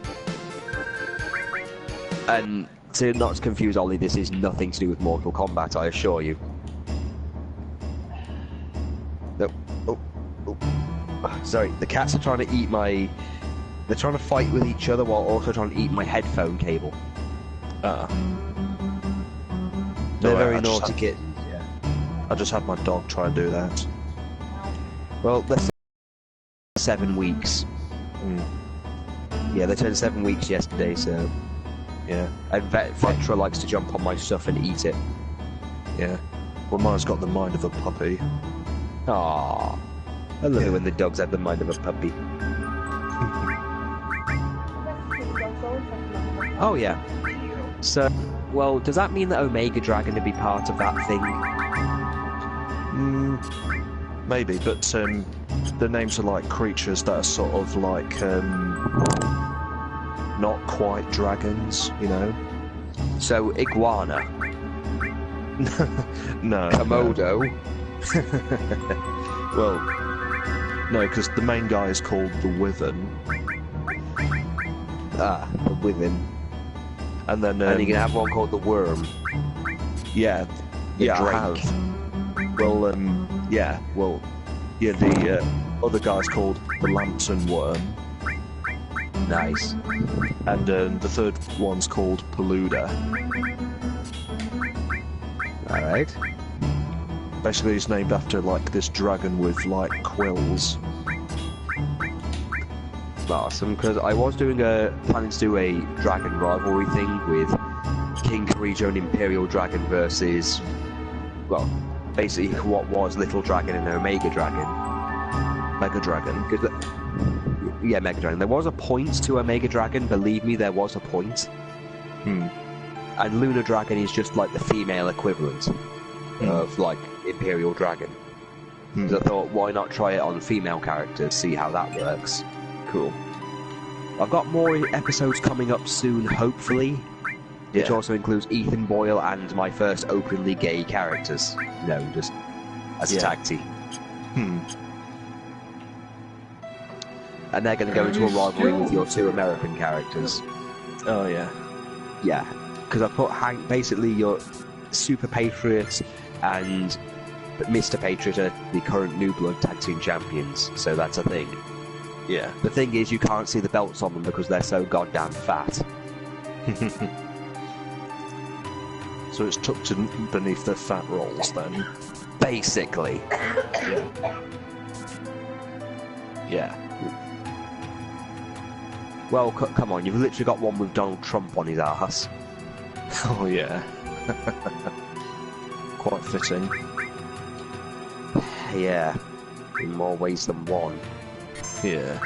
And to not confuse Ollie, this is nothing to do with Mortal Kombat, I assure you. No. Oh. Sorry, the cats are trying to eat my They're trying to fight with each other while also trying to eat my headphone cable. They're very naughty kittens, yeah. I just had my dog try and do that. Well, they're 7 weeks. Yeah, they turned 7 weeks yesterday, so... Yeah. And Vetra likes to jump on my stuff and eat it. Yeah. Well, mine's got the mind of a puppy. Aww. I love it when the dogs have the mind of a puppy. Oh, yeah. So, well, does that mean that Omega Dragon would be part of that thing? Maybe, but the names are like creatures that are sort of like not quite dragons, you know. So iguana. No. Komodo. Well, no, because the main guy is called the VII. Ah, the VII. And then and you can have one called the Worm. Yeah, The yeah, Drake. I have. Well, yeah, well, yeah, the other guy's called the Lantern Worm. Nice. And the third one's called Paluda. Alright. Basically, it's named after like this dragon with like quills. Awesome, because I was planning to do a dragon rivalry thing with King Karijo and Imperial Dragon versus, well, basically what was Little Dragon and Omega Dragon. Mega Dragon. Yeah, Mega Dragon. There was a point to Omega Dragon, believe me, there was a point. And Lunar Dragon is just like the female equivalent of like Imperial Dragon. So I thought, why not try it on female characters, see how that works. Cool. I've got more episodes coming up soon, hopefully, which also includes Ethan Boyle and my first openly gay characters. You know, just as a tag team. And they're going to go into a rivalry with your two American characters. Oh yeah. Yeah, because I put Hank, basically your Super Patriot and Mr. Patriot are the current New Blood Tag Team Champions, so that's a thing. Yeah. The thing is, you can't see the belts on them because they're so goddamn fat. So it's tucked in beneath their fat rolls, then? Basically. Yeah. Well, come on, you've literally got one with Donald Trump on his ass. Oh yeah. Quite fitting. Yeah. In more ways than one. Yeah.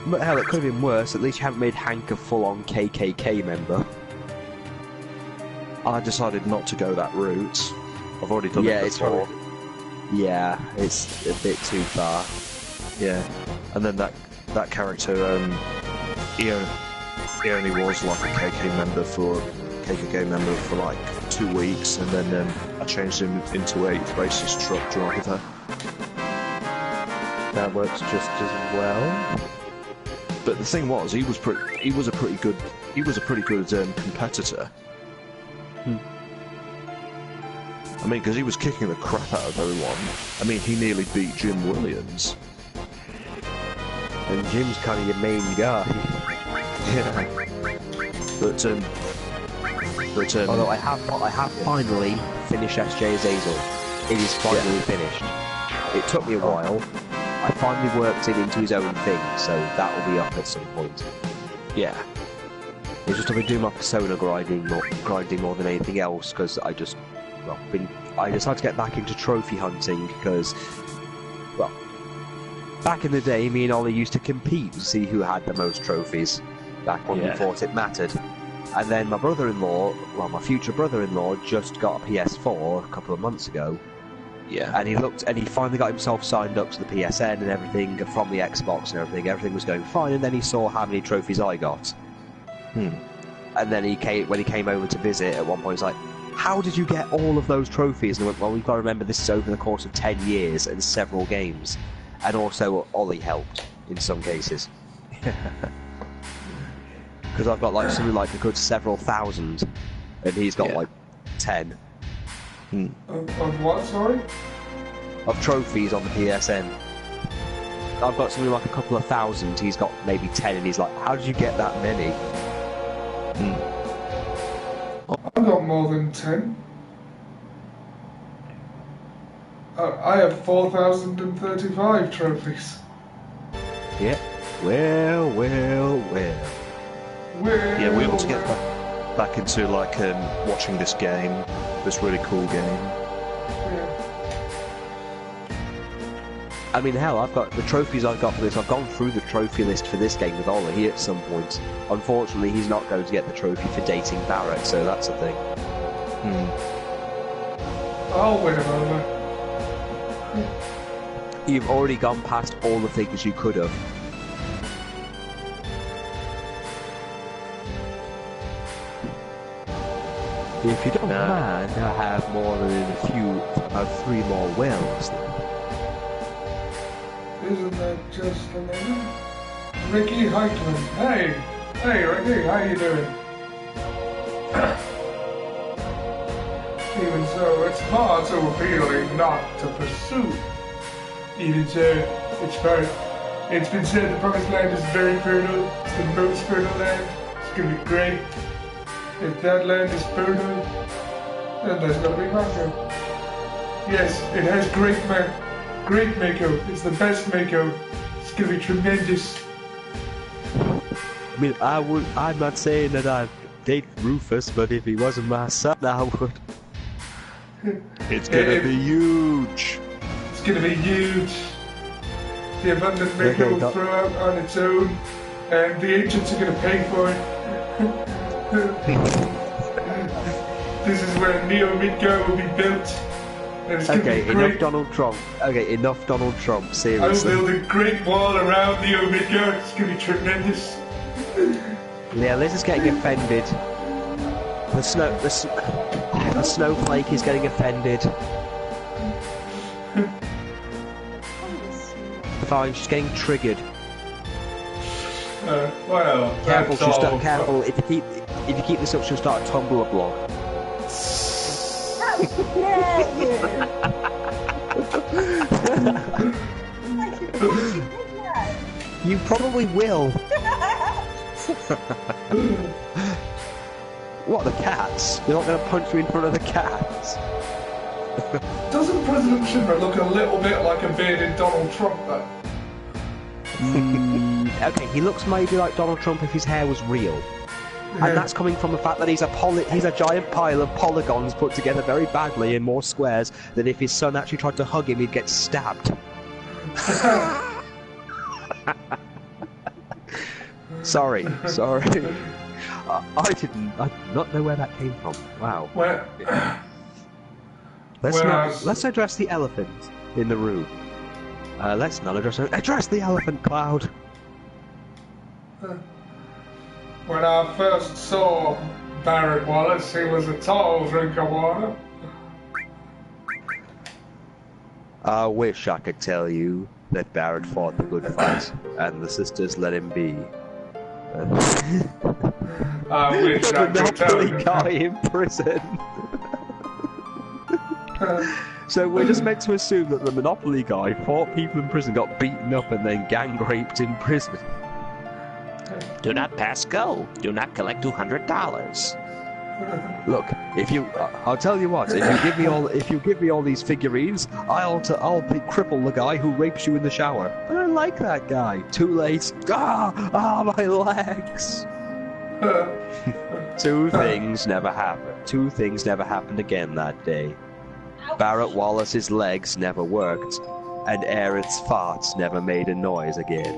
But hell, it could have been worse. At least you haven't made Hank a full-on KKK member. I decided not to go that route. I've already done it before. Yeah, it's a bit too far. Yeah. And then that character, he only was like a KKK member for like 2 weeks, and then I changed him into a racist truck driver. That works just as well. But the thing was, he was a pretty good competitor. I mean, because he was kicking the crap out of everyone. I mean, he nearly beat Jim Williams. And Jim's kind of your main guy. Yeah. But although I have finally finished SJ Azazel. It is finally finished. It took me a while. I finally worked it into his own thing, so that will be up at some point. Yeah. It's just I've been doing my Persona grinding more than anything else, because I decided to get back into trophy hunting because, well, back in the day, me and Ollie used to compete to see who had the most trophies. Back when we thought it mattered. And then my my future brother-in-law, just got a PS4 a couple of months ago. Yeah. And he finally got himself signed up to the PSN and everything from the Xbox and everything. Everything was going fine, and then he saw how many trophies I got. And then when he came over to visit, at one point he's like, "How did you get all of those trophies?" And I went, "Well, we've got to remember this is over the course of 10 years and several games." And also, Ollie helped in some cases. Because I've got like something like a good several thousand, and he's got like 10. Of what, sorry? Of trophies on the PSN. I've got something like a couple of thousand. He's got maybe 10, and he's like, "How did you get that many?" I've got more than 10. I have 4,035 trophies. Yeah. Well. Yeah, we ought to get back into like watching this game, this really cool game. Yeah. I mean, hell, I've got the trophies I've got for this. I've gone through the trophy list for this game with Ollie at some point. Unfortunately, he's not going to get the trophy for dating Barrett, so that's a thing. I'll win him over. You've already gone past all the things you could have. If you don't mind, I have more than about 3 more wells. Isn't that just amazing? Ricky Heitman. Hey, Ricky, how you doing? Even so, it's far too appealing not to pursue. Even so, it's been said the promised land is very fertile. It's the most fertile land. It's gonna be great. If that land is fertile, then there's gonna be mango. Yes, it has great mango. It's the best mango. It's gonna be tremendous. I mean, I'm not saying that I'd date Rufus, but if he wasn't my son, I would. It's gonna be huge. It's gonna be huge. The abundant mango will throw out on its own, and the ancients are gonna pay for it. This is where Neo Midgar will be built. And it's gonna be great. Enough Donald Trump. Okay, enough Donald Trump, seriously. I will build a great wall around Neo Midgar. It's gonna be tremendous. Yeah, Liz is getting offended. The snowflake is getting offended. Fine, she's getting triggered. Well, Careful, that's all. Careful. If you keep this up, she'll start a Tumblr blog. You probably will. What, the cats? You're not going to punch me in front of the cats? Doesn't President Shinra look a little bit like a bearded Donald Trump, though? Okay, he looks maybe like Donald Trump if his hair was real. Yeah. And that's coming from the fact that he's a giant pile of polygons put together very badly in more squares than if his son actually tried to hug him, he'd get stabbed. Sorry. I did not know where that came from. Wow. Let's address the elephant in the room. Let's not address the elephant, Cloud. When I first saw Barrett Wallace, he was a tall drink of water. I wish I could tell you that Barrett fought the good fight, and the sisters let him be. I wish I could tell you. The guy in prison. So we're just meant to assume that the Monopoly guy fought people in prison, got beaten up, and then gang raped in prison. Do not pass go. Do not collect $200. Look, I'll tell you what. If you give me all these figurines, I'll cripple the guy who rapes you in the shower. But I like that guy. Too late. My legs. Two things never happened again that day. Barrett Wallace's legs never worked, and Aerith's farts never made a noise again.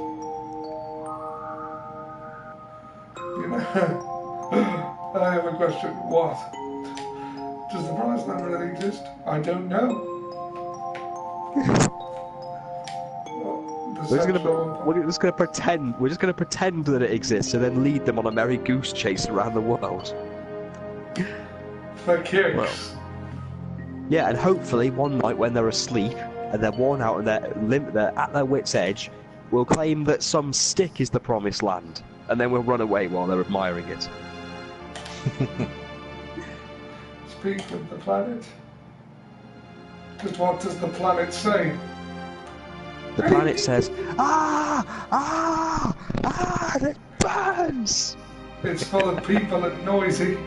I have a question. What? Does the promised land really exist? I don't know. We're just gonna pretend that it exists and then lead them on a merry goose chase around the world. For kicks. Well, yeah, and hopefully one night when they're asleep and they're worn out and they're at their wits' edge, we'll claim that some stick is the promised land, and then we'll run away while they're admiring it. Speak of the planet. Just what does the planet say? The planet says, and it burns! It's full of people and noisy.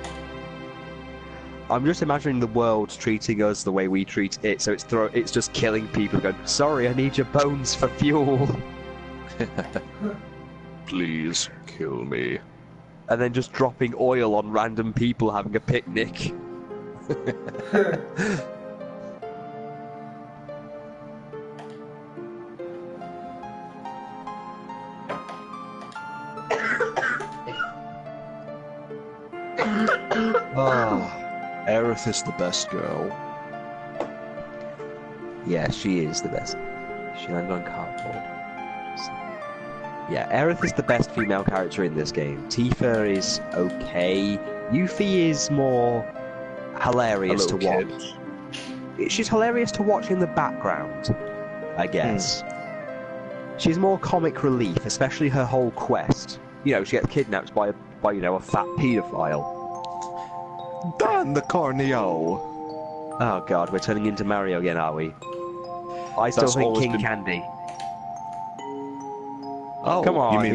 I'm just imagining the world treating us the way we treat it, so it's just killing people going, sorry, I need your bones for fuel. Please kill me. And then just dropping oil on random people having a picnic. Aerith is the best girl. Yeah, she is the best. She landed on cardboard. Yeah, Aerith is the best female character in this game. Tifa is okay. Yuffie is more hilarious to watch. She's hilarious to watch in the background, I guess. She's more comic relief, especially her whole quest. You know, she gets kidnapped by you know, a fat paedophile. Dan the Corneo! Oh god, we're turning into Mario again, are we? I still think King Candy. Oh, come on! You mean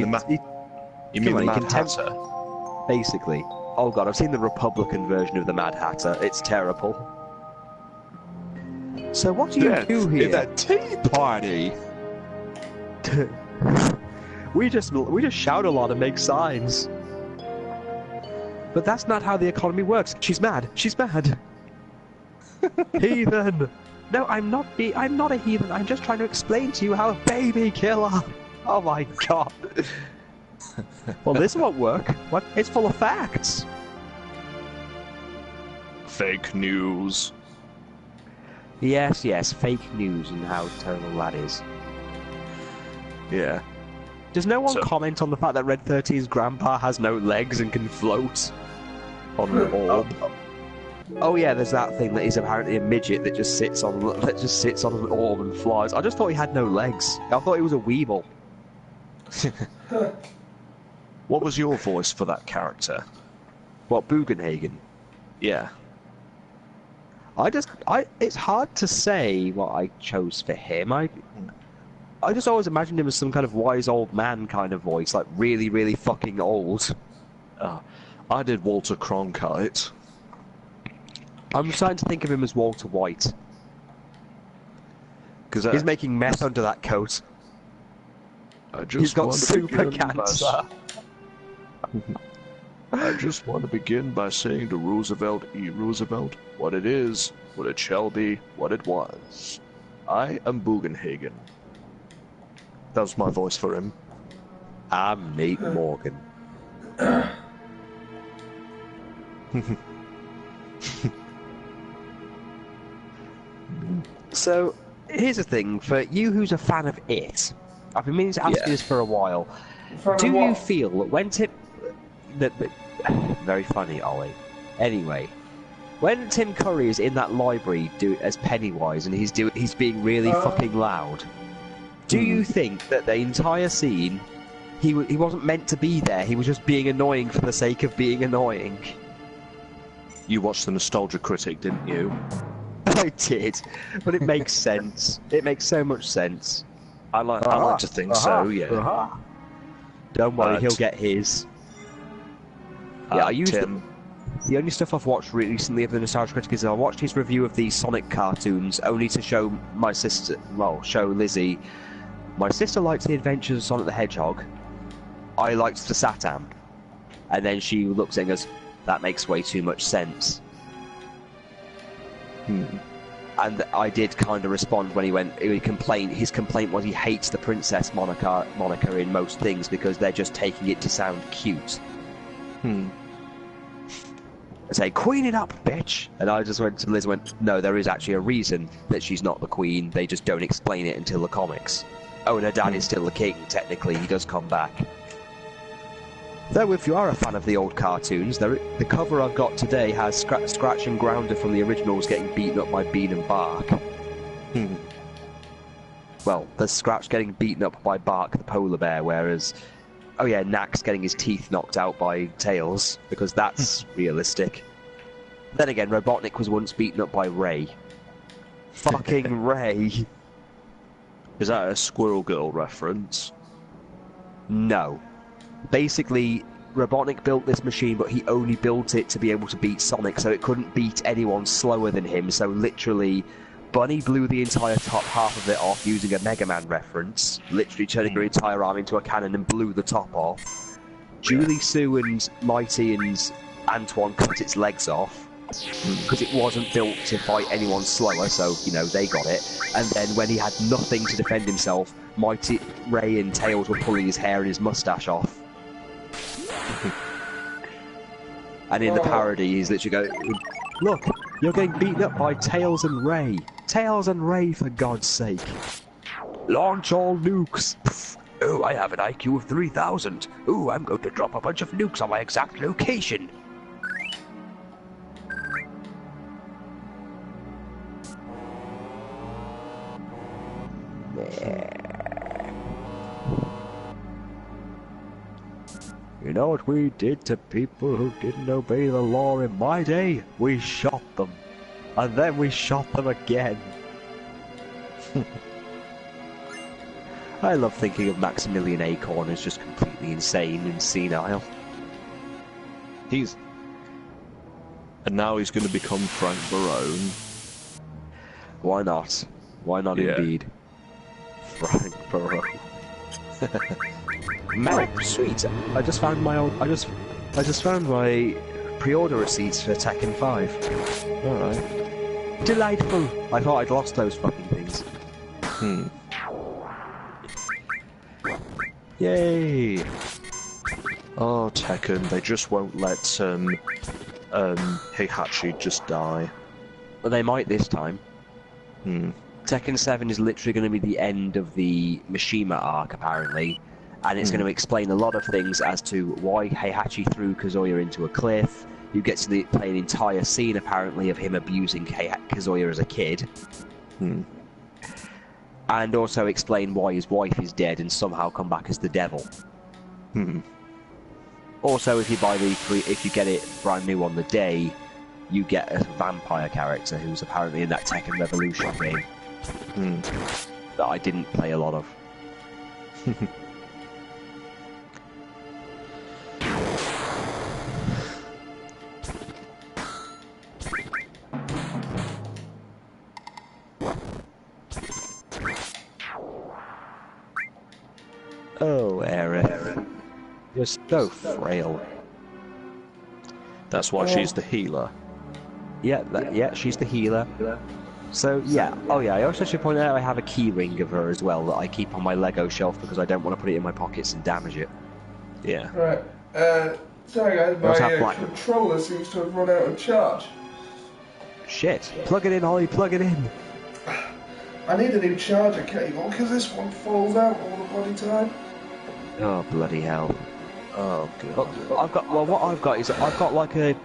the Mad Hatter? Basically. Oh god, I've seen the Republican version of the Mad Hatter. It's terrible. So what do you do here? In that tea party. we just shout a lot and make signs. But that's not how the economy works. She's mad. She's mad. Heathen. No, I'm not a heathen. I'm just trying to explain to you how a baby killer. Oh my god. Well, this won't work. What? It's full of facts. Fake news. Yes, yes, fake news and how terrible that is. Yeah. Does no one comment on the fact that Red 13's grandpa has no legs and can float on an orb? Oh yeah, there's that thing that is apparently a midget that just sits on an orb and flies. I just thought he had no legs. I thought he was a weeble. What was your voice for that character? What, Bugenhagen? Yeah. It's hard to say what I chose for him. I just always imagined him as some kind of wise old man kind of voice, like really, really fucking old. I did Walter Cronkite. I'm starting to think of him as Walter White. Because he's making meth under that coat. He's got super cancer. I just want to begin by saying to Roosevelt E. Roosevelt what it is, what it shall be, what it was. I am Bugenhagen. That was my voice for him. I'm Nate Morgan. So, here's the thing, for you who's a fan of it, I've been meaning to ask you this for a while. Do you feel that when Tim... Very funny, Ollie. Anyway, when Tim Curry is in that library as Pennywise and he's being really fucking loud, do you think that the entire scene, he wasn't meant to be there, he was just being annoying for the sake of being annoying? You watched the Nostalgia Critic, didn't you? I did, but it makes sense. It makes so much sense. I like to think so, yeah. Don't worry, he'll get his. Yeah, I used the only stuff I've watched recently of the Nostalgia Critic is I watched his review of the Sonic cartoons, only to show my sister, show Lizzie. My sister liked the Adventures of Sonic the Hedgehog. I liked the Satam. And then she looks at it and goes, that makes way too much sense. And I did kind of respond when his complaint was he hates the Princess Monica in most things because they're just taking it to sound cute. I say, queen it up, bitch! And I just went to Liz and went, no, there is actually a reason that she's not the queen, they just don't explain it until the comics. Oh, and her dad is still the king, technically, he does come back. Though if you are a fan of the old cartoons, the cover I've got today has Scratch and Grounder from the originals getting beaten up by Bean and Bark. Well, there's Scratch getting beaten up by Bark the polar bear, whereas... Oh yeah, Nax getting his teeth knocked out by Tails, because that's realistic. Then again, Robotnik was once beaten up by Ray. Fucking Ray. Is that a Squirrel Girl reference? No. Basically, Robotnik built this machine, but he only built it to be able to beat Sonic, so it couldn't beat anyone slower than him, so literally, Bunny blew the entire top half of it off using a Mega Man reference, literally turning her entire arm into a cannon and blew the top off. Julie, Sue and Mighty and Antoine cut its legs off, because it wasn't built to fight anyone slower, so, you know, they got it. And then when he had nothing to defend himself, Mighty, Ray and Tails were pulling his hair and his mustache off. And in the parody, he's literally going, look, you're getting beaten up by Tails and Ray. Tails and Ray, for God's sake. Launch all nukes. Pff. Oh, I have an IQ of 3,000. Oh, I'm going to drop a bunch of nukes on my exact location. You know what we did to people who didn't obey the law in my day? We shot them. And then we shot them again. I love thinking of Maximilian Acorn as just completely insane and senile. And now he's going to become Frank Barone. Why not? Why not indeed? Frank Barone. Man, sweet! I just found my old. I just found my pre-order receipts for Tekken 5. Alright. Delightful! I thought I'd lost those fucking things. Yay! Oh, Tekken, they just won't let Heihachi just die. Well, they might this time. Tekken 7 is literally going to be the end of the Mishima arc, apparently. And it's going to explain a lot of things as to why Heihachi threw Kazuya into a cliff. You get to play an entire scene, apparently, of him abusing Kazuya as a kid. And also explain why his wife is dead and somehow come back as the devil. Also, if you buy if you get it brand new on the day, you get a vampire character who's apparently in that Tekken Revolution game. That I didn't play a lot of. Oh, Aerith. You're so frail. That's why she's the healer. Yeah, she's the healer. So, yeah. Oh, yeah, I also should point out I have a key ring of her as well that I keep on my Lego shelf because I don't want to put it in my pockets and damage it. Yeah. Right. Sorry guys, my controller seems to have run out of charge. Shit. Plug it in, Holly, plug it in. I need a new charger cable because this one falls out all the bloody time. Oh, bloody hell. Oh god. What I've got is I've got a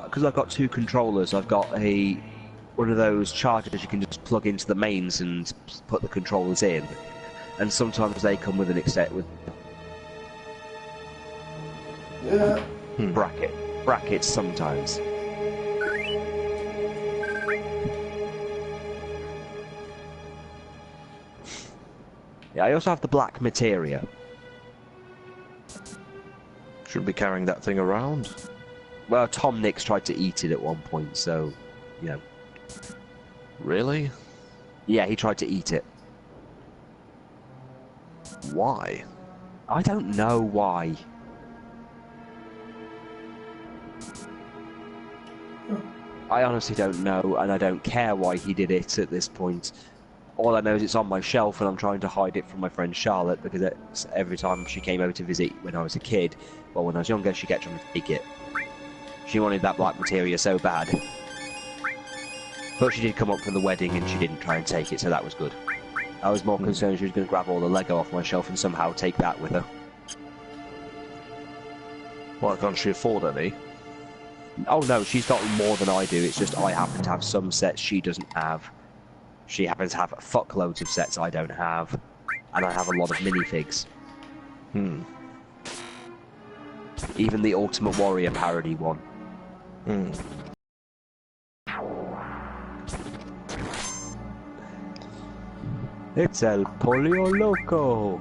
because I've got two controllers. I've got one of those chargers you can just plug into the mains and put the controllers in, and sometimes they come with an brackets sometimes. Yeah, I also have the black materia. Shouldn't be carrying that thing around. Well, Tom Nix tried to eat it at one point, so, you know. Really? Yeah, he tried to eat it. Why? I don't know why. I honestly don't know, and I don't care why he did it at this point. All I know is it's on my shelf and I'm trying to hide it from my friend Charlotte because every time she came over to visit when I was a kid, well, when I was younger, she kept trying to take it. She wanted that black materia so bad. But she did come up for the wedding and she didn't try and take it, so that was good. I was more concerned she was going to grab all the Lego off my shelf and somehow take that with her. Why can't she afford any? Oh no, she's got more than I do, it's just I happen to have some sets she doesn't have. She happens to have fuckloads of sets I don't have, and I have a lot of minifigs. Even the Ultimate Warrior parody one. It's El Polio Loco.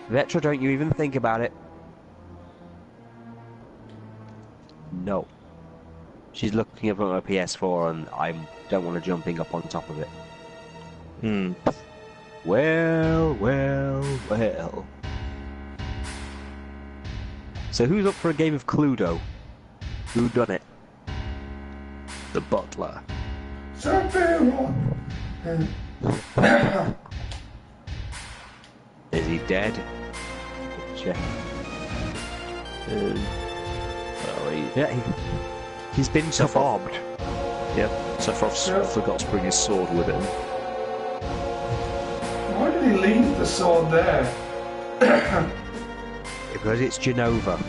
Vetra, don't you even think about it. No. She's looking up at my PS4 and I don't want her jumping up on top of it. Well, well, well. So who's up for a game of Cluedo? Who done it? The butler. Is he dead? Check. He's been bobbed. Yep, Sephiroth's forgot to bring his sword with him. Why did he leave the sword there? Because it's Genova.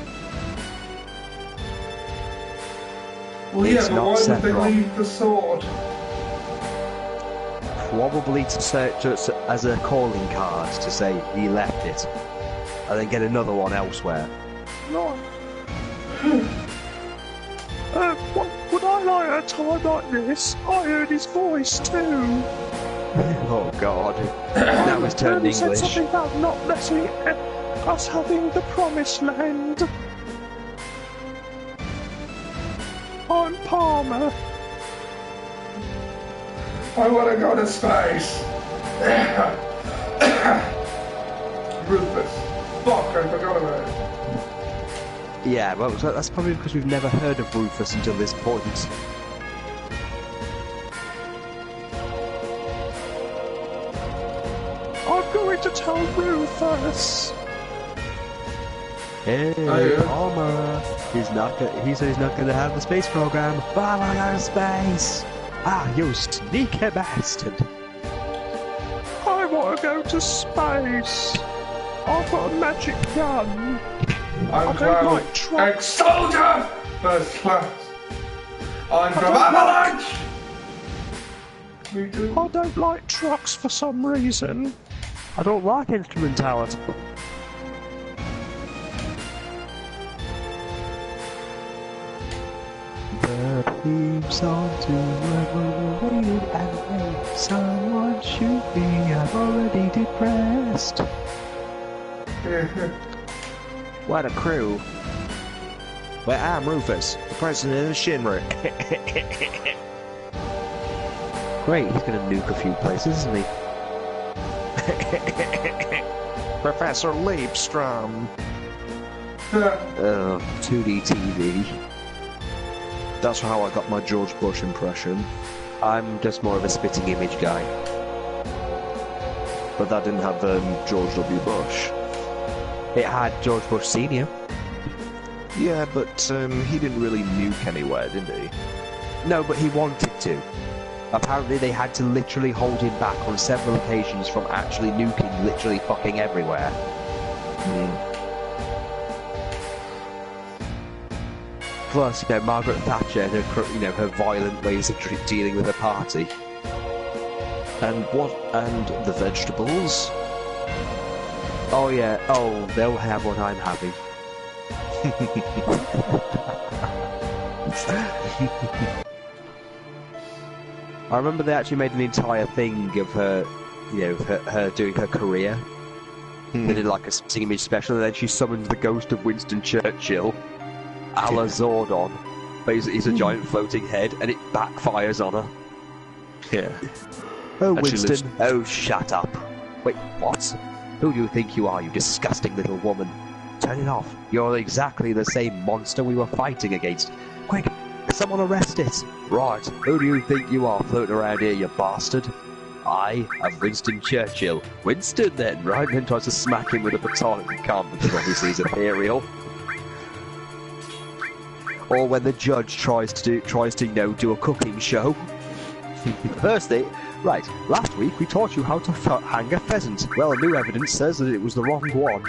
Well, It's yeah, but not why would they Sephiroth. leave the sword? Probably to search as a calling card to say he left it. And then get another one elsewhere. No. Would I like a time like this? I heard his voice too. Oh god. Now he's turned He said English. something about not letting us having the promised land. I'm Palmer. I want to go to space. Rufus. Fuck, I forgot about it. Yeah, well, that's probably because we've never heard of Rufus until this point. I'm going to tell Rufus. Hey, yeah. Palmer. He said he's not going to have the space program. But I got space. Ah, you sneaky bastard. I want to go to space. I've got a magic gun. I'm I don't Cloud, like trucks. ex-soldier, first class. I'm from Avalanche. Me too. I don't like trucks for some reason. I don't like instrumentality. The theme song to overrated anime. Someone shoot me, I'm already depressed. What a crew. Well, I'm Rufus, the president of Shinra. Great, he's gonna nuke a few places, isn't he? Professor Liebstrom. 2D TV. That's how I got my George Bush impression. I'm just more of a spitting image guy. But that didn't have George W. Bush. It had George Bush Sr. Yeah, but he didn't really nuke anywhere, did he? No, but he wanted to. Apparently they had to literally hold him back on several occasions from actually nuking literally fucking everywhere. Plus, Margaret Thatcher and her, her violent ways of dealing with her party. And the vegetables? Oh yeah, they'll have what I'm having. I remember they actually made an entire thing of her, her doing her career. They did like a spitting image special, and then she summoned the ghost of Winston Churchill, a la Zordon. But he's a giant floating head, and it backfires on her. Yeah. Oh, And she Winston. lives- Oh, shut up. Wait, what? Who do you think you are, you disgusting little woman? Turn it off. You're exactly the same monster we were fighting against. Quick, someone arrest it. Right, who do you think you are floating around here, you bastard? I am Winston Churchill. Winston, then, right? Then tries to smack him with a baton and can't, because obviously he's ethereal. Or when the judge tries to do a cooking show. Firstly, right, last week we taught you how to hang a pheasant. Well, new evidence says that it was the wrong one.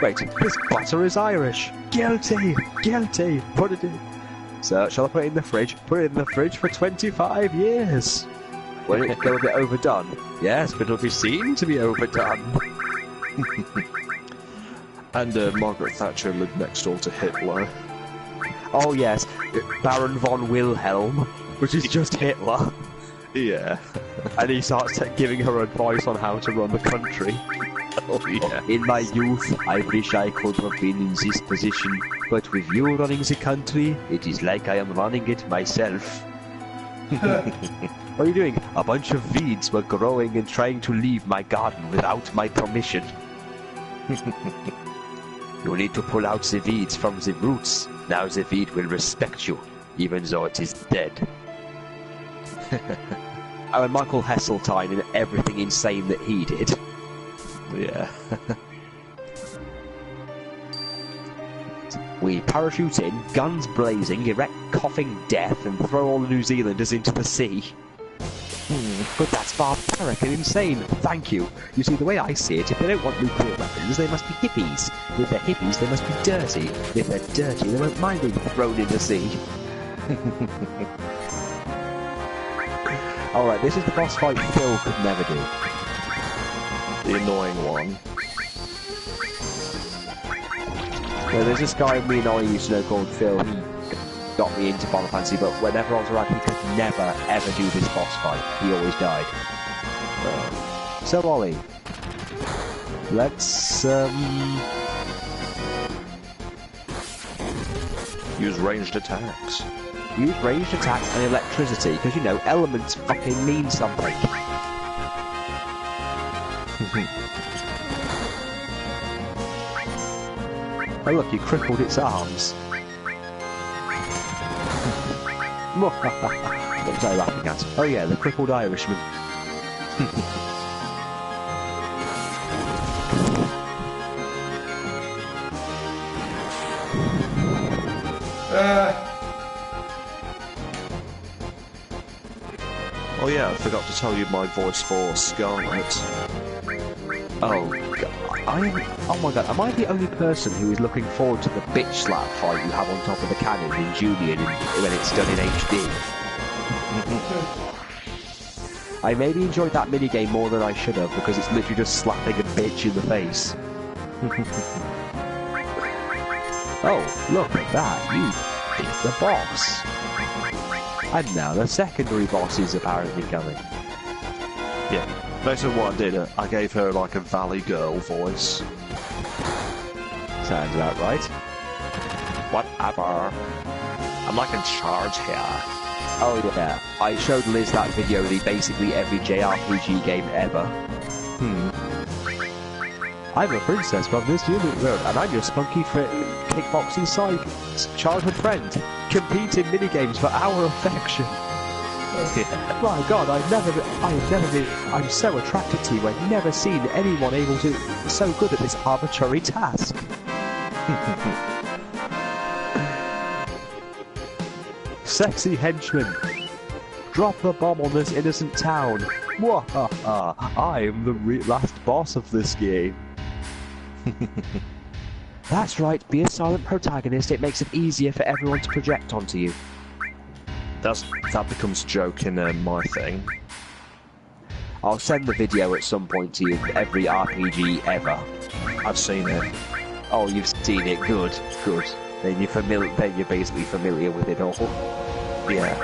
Wait, this butter is Irish. Guilty! Guilty! Put it in. So, shall I put it in the fridge? Put it in the fridge for 25 years. Will it go a bit overdone? Yes, but it'll be seen to be overdone. And Margaret Thatcher lived next door to Hitler. Oh yes, Baron von Wilhelm, which is just Hitler. Yeah. And he starts giving her advice on how to run the country. Oh yeah. In my youth, I wish I could have been in this position, but with you running the country, it is like I am running it myself. What are you doing? A bunch of weeds were growing and trying to leave my garden without my permission. You need to pull out the weeds from the roots. Now the weed will respect you, even though it is dead. Oh, and Michael Heseltine and everything insane that he did. Yeah. We parachute in, guns blazing, erect coughing death, and throw all the New Zealanders into the sea. But that's barbaric and insane. Thank you. You see, the way I see it, if they don't want nuclear weapons, they must be hippies. If they're hippies, they must be dirty. If they're dirty, they won't mind being thrown in the sea. Alright, this is the boss fight Phil could never do. The annoying one. Well, there's this guy me and I used to know called Phil. He got me into Final Fantasy, but whenever I was around, he could never, ever do this boss fight. He always died. So, Ollie, let's, Use ranged attacks. use ranged attacks and electricity, because, you know, elements fucking mean something. Oh look, you crippled its arms. What was I laughing at? Oh yeah, the crippled Irishman. Oh yeah, I forgot to tell you my voice for Scarlet. Oh, God. Oh my god, am I the only person who is looking forward to the bitch slap fight you have on top of the cannon in Julian when it's done in HD? I maybe enjoyed that minigame more than I should have because it's literally just slapping a bitch in the face. Oh, look at that, you beat the boss. And now the secondary boss is apparently coming. Yeah. Basically what I did, I gave her like a Valley Girl voice. Sounds about right. Whatever. I'm like in charge here. Oh yeah, I showed Liz that video of basically every JRPG game ever. I'm a princess from this unit road, and I'm your spunky kickboxing childhood friend. Compete in minigames for our affection. My God, I'm so attracted to you. I've never seen anyone able to so good at this arbitrary task. Sexy henchman, drop the bomb on this innocent town. Mwahaha, I am the last boss of this game. That's right, be a silent protagonist. It makes it easier for everyone to project onto you. That becomes a joke in my thing. I'll send the video at some point to you, every RPG ever. I've seen it. Oh, you've seen it, good, good. Then you're basically familiar with it all. Yeah.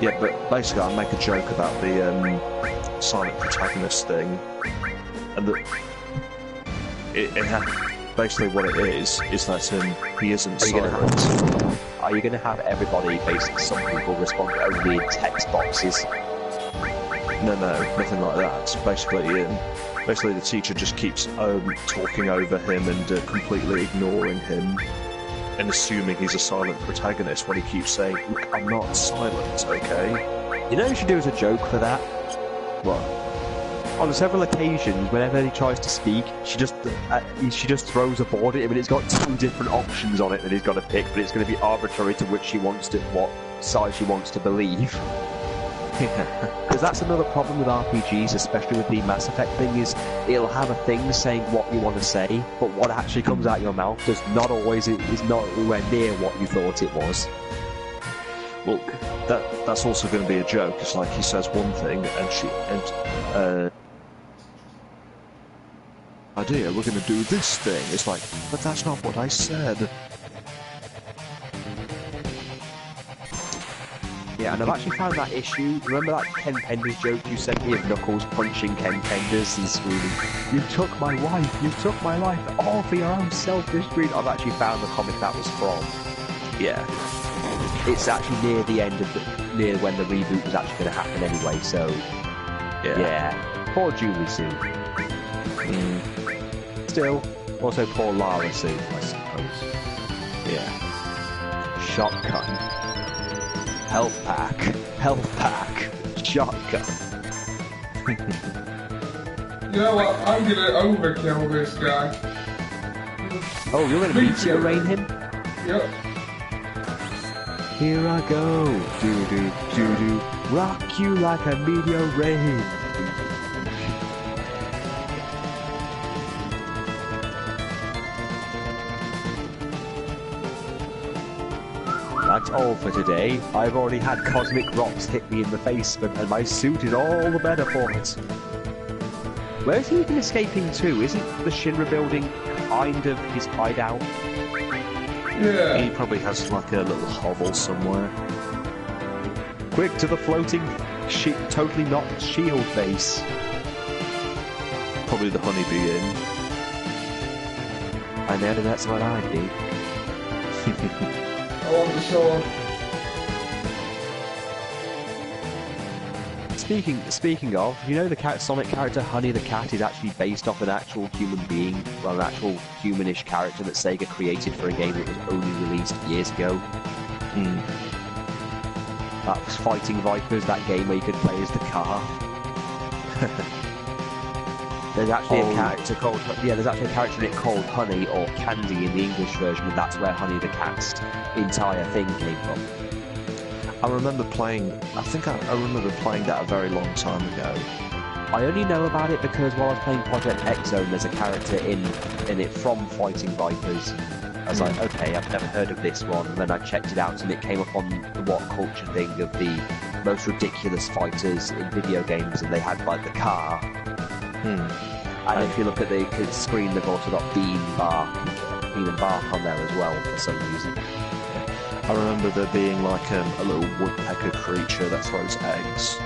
Yeah, but basically I make a joke about the silent protagonist thing. And basically what it is that he isn't silent. Are you going to have everybody, basically some people respond only in text boxes? No, nothing like that. Basically the teacher just keeps talking over him and completely ignoring him and assuming he's a silent protagonist when he keeps saying, "Look, I'm not silent, okay?" You know what you should do as a joke for that? What? On several occasions, whenever he tries to speak, she just throws a board at him, and it's got two different options on it that he's got to pick, but it's going to be arbitrary to what side she wants to believe. Because that's another problem with RPGs, especially with the Mass Effect thing, is it'll have a thing saying what you want to say, but what actually comes out your mouth is not always nowhere near what you thought it was. Well, that's also going to be a joke. It's like he says one thing and idea, we're going to do this thing. It's like, but that's not what I said. Yeah, and I've actually found that issue. Remember that Ken Penders joke you sent me of Knuckles punching Ken Penders and screaming, "You took my wife, you took my life, all for your own selfish greed." I've actually found the comic that was from. Yeah. It's actually near the end of near when the reboot was actually going to happen anyway, so... Yeah. Poor Julie Sue. Still, also poor Lara Sue, I suppose. Yeah. Shotgun. Health pack, shotgun. You know what? I'm gonna overkill this guy. Oh, you're gonna meteor rain him? Yep. Here I go, doo-doo, doo-doo, rock you like a meteor rain. That's all for today. I've already had cosmic rocks hit me in the face, and my suit is all the better for it. Where's he even escaping to? Isn't the Shinra building kind of his hideout? Yeah. He probably has like a little hovel somewhere. Quick to the floating, totally not shield base. Probably the honeybee inn. I know that's what I'd be. I want the sword. Speaking of, you know the Sonic character Honey the Cat is actually based off an actual human being, well, an actual humanish character that Sega created for a game that was only released years ago. That was Fighting Vipers, that game where you could play as the car. There's actually a character called there's actually a character in it called Honey or Candy in the English version, and that's where Honey the Cat's entire thing came from. I remember playing. I think I remember playing that a very long time ago. I only know about it because while I was playing Project X Zone, there's a character in it from Fighting Vipers. I was like, okay, I've never heard of this one, and then I checked it out, and it came up on the What Culture thing of the most ridiculous fighters in video games, and they had like the car. And if you look at the screen, they've also got Bean and Bark on there as well for some reason. I remember there being like a little woodpecker creature that throws eggs.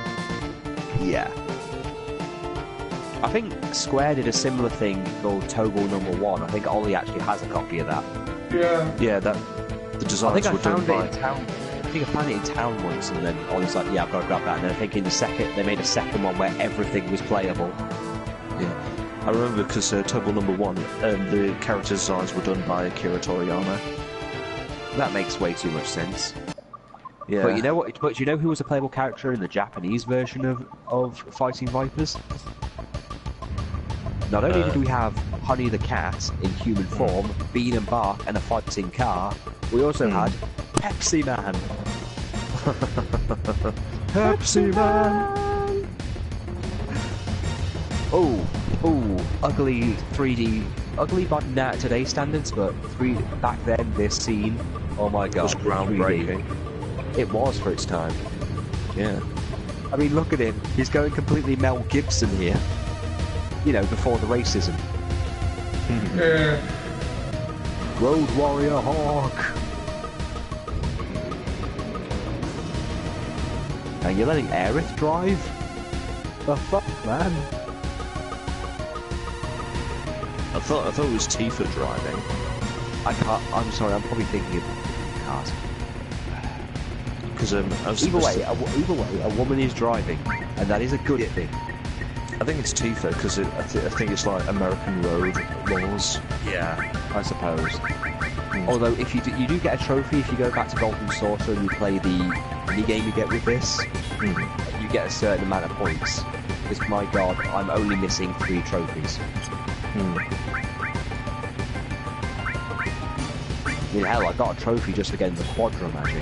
Yeah. I think Square did a similar thing called Toggle Number 1. I think Ollie actually has a copy of that. Yeah. Yeah, the designs were done by... I think I found it in town once, and then Ollie's like, yeah, I've got to grab that. And then I think they made a second one where everything was playable. Yeah. I remember because Toggle Number 1, the character designs were done by Akira Toriyama. That makes way too much sense. Yeah. But you know what? But you know who was a playable character in the Japanese version of Fighting Vipers? Not only did we have Honey the Cat in human form, Bean and Bark, and a fighting car, we also had Pepsi Man. Pepsi Man! Oh, ugly 3D, ugly by now today's standards, but back then this scene, oh my god, was groundbreaking. 3D. It was for its time. Yeah. I mean, look at him. He's going completely Mel Gibson here. You know, before the racism. Yeah. Road Warrior Hawk. And you're letting Aerith drive? The fuck, man? I thought it was Tifa driving. I'm sorry, I'm probably thinking of cars. Because either way, a woman is driving, and that is a good thing. I think it's Tifa because I think it's like American road laws. Yeah, I suppose. Although if you do get a trophy if you go back to Golden Saucer and you play the mini game you get with this, you get a certain amount of points. Because my god, I'm only missing 3 trophies. I mean, hell, I got a trophy just for getting the Quadra Magic.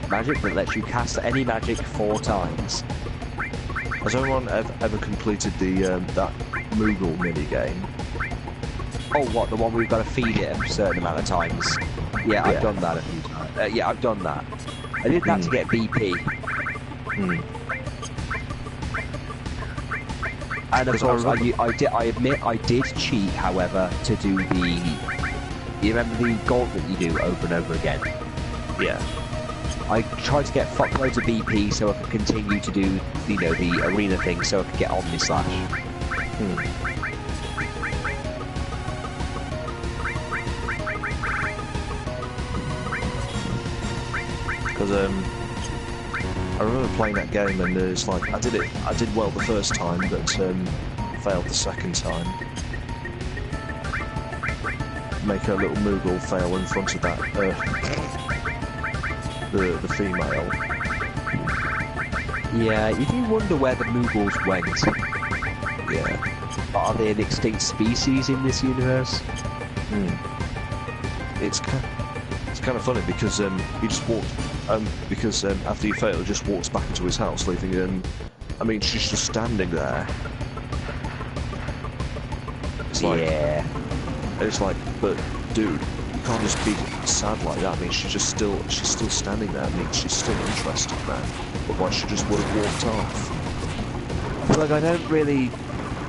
magic that lets you cast any magic 4 times. Has anyone ever completed the that Moogle minigame? Oh, what, the one where we've got to feed it a certain amount of times? Yeah, I've done that a few times. Yeah, I've done that. I did that to get BP. And of course, I admit I did cheat, however, to do the... You remember the gauntlet you do over and over again? Yeah. I tried to get fuckloads of BP so I could continue to do, you know, the arena thing so I could get Omni Slash. Because I remember playing that game and it's like I did well the first time, but failed the second time. Make a little Moogle fail in front of that the female. Yeah, you do wonder where the Moogles went. Yeah. Are they an extinct species in this universe? It's kind of funny because he just walked. Because after he failed, just walks back into his house, leaving I mean, she's just standing there. It's like, yeah. It's like, but dude, you can't just be sad like that. I mean, she's still standing there. I mean, she's still interested, man. Otherwise, she just would have walked off. Look, I don't really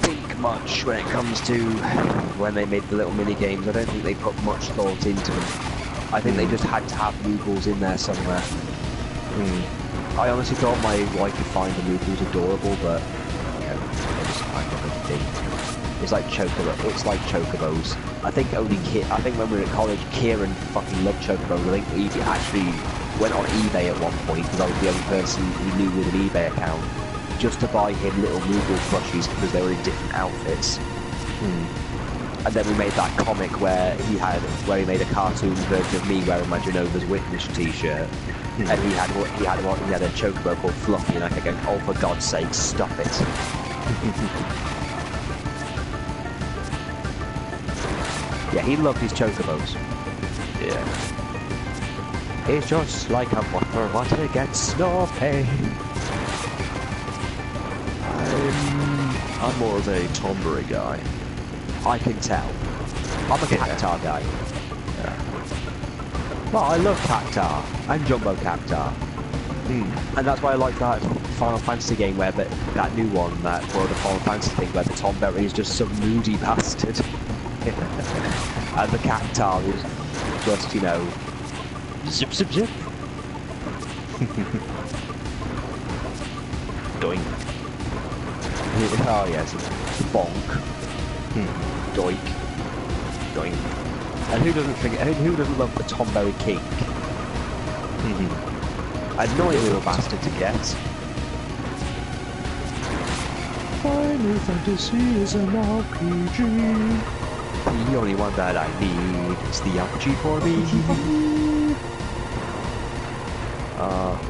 think much when it comes to when they made the little mini games. I don't think they put much thought into them. I think they just had to have Moogles in there somewhere. I honestly thought my wife would find the Moogles adorable, but you know, they just kind of didn't. It's like chocobos. I think when we were at college, Kieran fucking loved chocobos. I think he actually went on eBay at one point because I was the only person he knew with an eBay account, just to buy him little Moogle plushies because they were in different outfits. And then we made that comic where he made a cartoon version of me wearing my Jehovah's Witness t-shirt, and he had a chocobo called Fluffy, and I kept going, oh, for God's sake, stop it. Yeah, he loved his chocobos. Yeah. It's just like a water gets snow pain. I'm more of a Tombury guy. I can tell. I'm a Cactar guy. Yeah. Well, I love Cactar and Jumbo Cactar. And that's why I like that Final Fantasy game where that new one, that World of Final Fantasy thing where the Tomberry is just some moody bastard. And the Cactar is just, you know, zip zip zip. Doink. Oh yes, bonk. Doink. Doink. And who doesn't love the Tomberry King? Annoying little bastard to get. Final Fantasy is an RPG. The only one that I need is the RPG for me.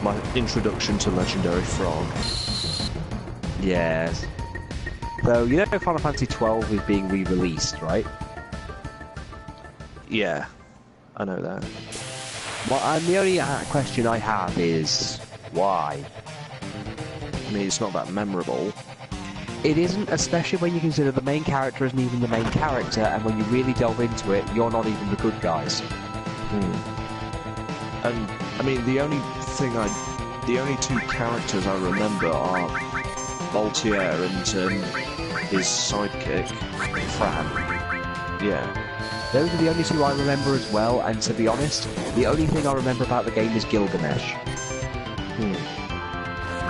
My introduction to Legendary Frog. Yes. So, you know Final Fantasy 12 is being re-released, right? Yeah, I know that. Well, and the only question I have is, why? I mean, it's not that memorable. It isn't, especially when you consider the main character isn't even the main character, and when you really delve into it, you're not even the good guys. And, I mean, the only two characters I remember are Voltaire and his sidekick, Fran. Yeah. Those are the only two I remember as well, and to be honest, the only thing I remember about the game is Gilgamesh.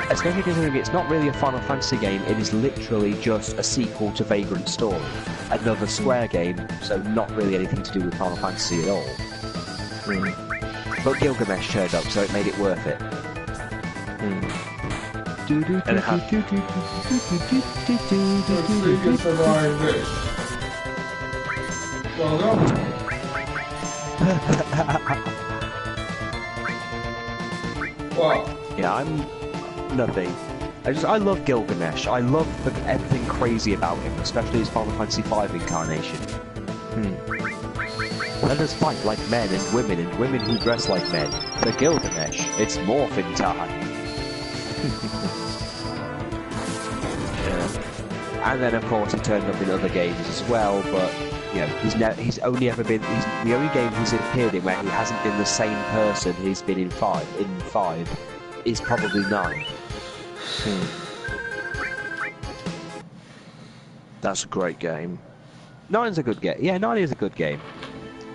Especially considering it's not really a Final Fantasy game, it is literally just a sequel to Vagrant Story. Another Square game, so not really anything to do with Final Fantasy at all. But Gilgamesh turned up, so it made it worth it. And it had... Well done. What? Yeah, I'm nothing. I love Gilgamesh. I love everything crazy about him, especially his Final Fantasy V incarnation. Let us fight like men and women who dress like men. The Gilgamesh, it's morphin' time. Yeah. And then, of course, he turned up in other games as well, but, you know, he's only ever been... the only game he's appeared in where he hasn't been the same person he's been in 5 is probably 9. That's a great game. 9's a good game. Yeah, 9 is a good game.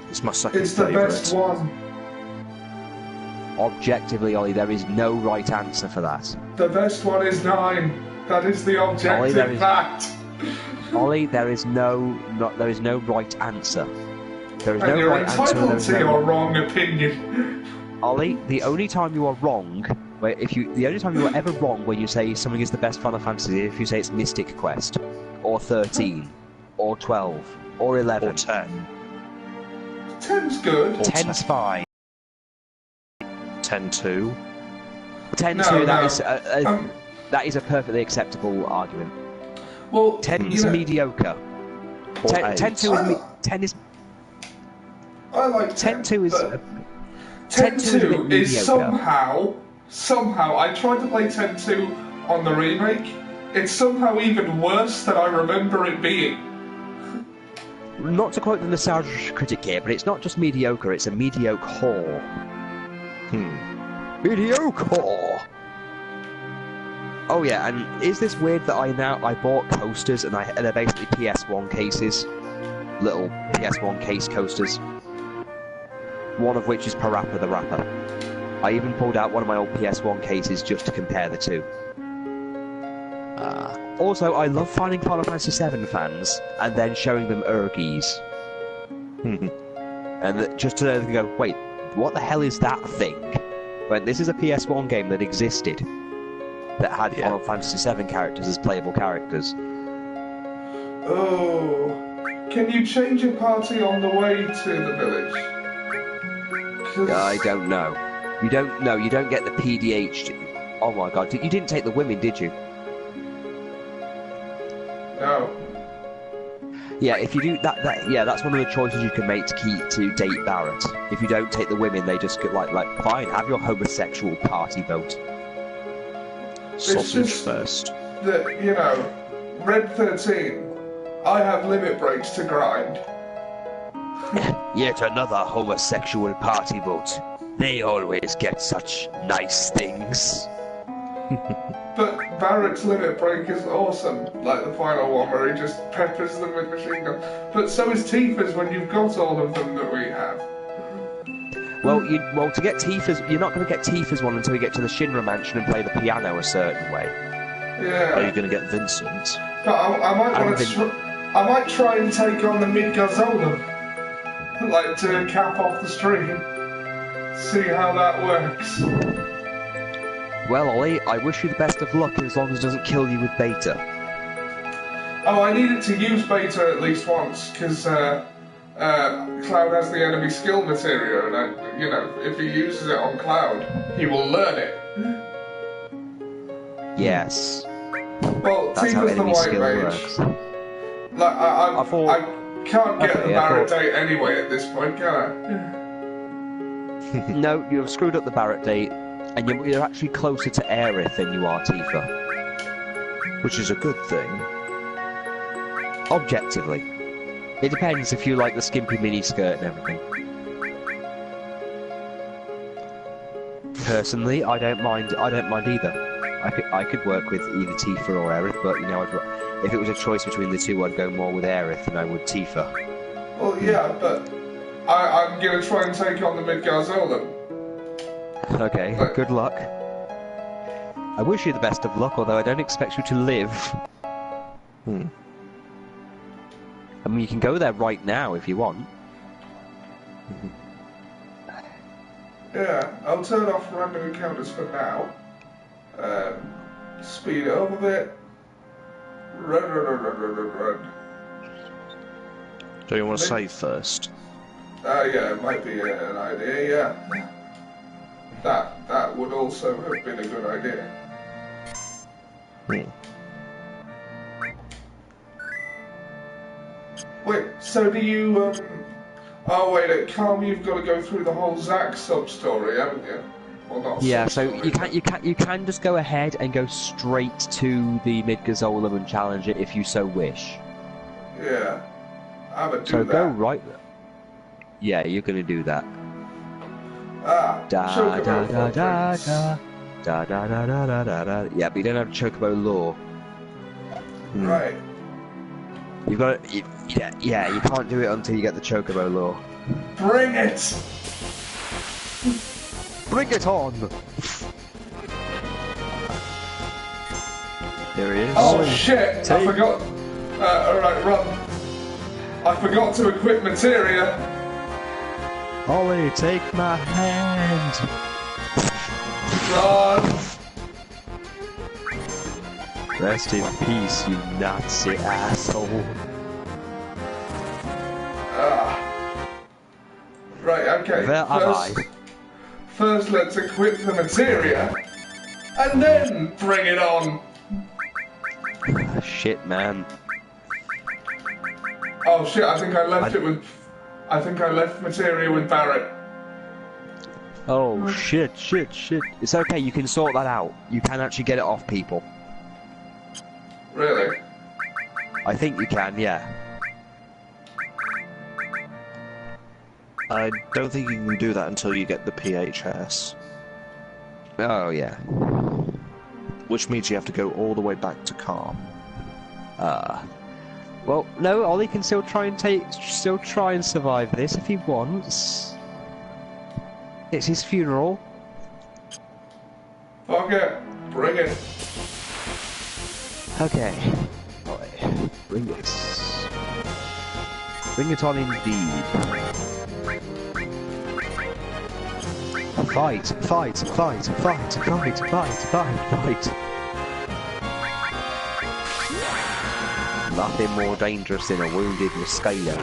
It's my second It's the favourite. best one. Objectively, Ollie, there is no right answer for that. The best one is 9. That is the objective fact. Ollie, there is no right answer. There is And no you're right answer. entitled to your wrong opinion. Ollie, the only time you are wrong, the only time you are ever wrong when you say something is the best Final Fantasy is if you say it's Mystic Quest, or 13, or 12, or 11, Or 10. 10's good. 10's fine. 10-2. 10-2, No. that is a perfectly acceptable argument. Well, 10's you know, mediocre. Or 10-2 is I like 10-2 is. 10-2 is mediocre. somehow, I tried to play 10-2 on the remake. It's somehow even worse than I remember it being. Not to quote the nostalgia critic here, but it's not just mediocre, it's a mediocre whore. Mediocre! Oh yeah, and is this weird that I bought coasters and they're basically PS1 cases? Little PS1 case coasters. One of which is Parappa the Rapper. I even pulled out one of my old PS1 cases just to compare the two. Also, I love finding Final Fantasy VII fans and then showing them Urgies. And just to go, wait, what the hell is that thing? When this is a PS1 game that existed, that had Final Fantasy VII characters as playable characters. Oh, can you change your party on the way to the village? I don't know. You don't know. You don't get the PDH. Oh my god! You didn't take the women, did you? No. Yeah, if you do that, yeah, that's one of the choices you can make to date Barrett. If you don't take the women, they just get like fine, have your homosexual party vote. Sausage first. That, you know, Red 13, I have limit breaks to grind. Yet another homosexual party vote. They always get such nice things. But Barrett's limit break is awesome, like the final one where he just peppers them with machine gun. But so is Tifa's when you've got all of them that we have. Well, to get Tifa's, you're not going to get Tifa's one until you get to the Shinra mansion and play the piano a certain way. Yeah. Are you going to get Vincent? But I might want to. I might try and take on the Midgazolem, like to cap off the stream. See how that works. Well, Ollie, I wish you the best of luck as long as it doesn't kill you with Beta. Oh, I needed to use Beta at least once, because Cloud has the enemy skill material, and you know, if he uses it on Cloud, he will learn it. Yes. Well, That's how Tifa's the enemy white skill mage. works. Like, I can't get the I Barrett thought- date anyway at this point, can I? No, you've screwed up the Barrett date, and you're actually closer to Aerith than you are Tifa. Which is a good thing. Objectively. It depends if you like the skimpy miniskirt and everything. Personally, I don't mind either. I could work with either Tifa or Aerith, but you know, if it was a choice between the two, I'd go more with Aerith than I would Tifa. Well, yeah, but I'm gonna try and take on the Midgazolem. Okay, good luck. I wish you the best of luck, although I don't expect you to live. I mean, you can go there right now if you want. Yeah, I'll turn off random encounters for now. Speed it up a bit. Run. Do you want to save first? Yeah, it might be an idea, yeah. That would also have been a good idea. Wait, so do you, Oh wait, at Calm you've got to go through the whole Zack sub-story, haven't you? Well, not Yeah, so sub-story. you can just go ahead and go straight to the Midgazolum and challenge it if you so wish. Yeah. I would do So that. go right. Yeah, you're gonna do that. Ah, Da Chocobo da da da footprints. da da da da da da da. Yeah, but you don't have Chocobo lore. Right. You've got yeah, you can't do it until you get the Chocobo lore. Bring it! Bring it on! There he is. Oh shit! I Take- forgot. Alright, run. I forgot to equip materia. Ollie, take my hand! Run! Rest in peace, you Nazi asshole. Right, okay. Where am I? First, let's equip the materia, and then bring it on. Shit, man. Oh shit! I think I left it with. I think I left materia with Barrett. Oh, shit. It's okay, you can sort that out. You can actually get it off people. Really? I think you can, yeah. I don't think you can do that until you get the PHS. Oh, yeah. Which means you have to go all the way back to Calm. Well, no, Ollie can still try and survive this if he wants. It's his funeral. Fuck it. Bring it. Okay. Ollie, bring it. Bring it on indeed. Fight. Nothing more dangerous than a wounded mosquito.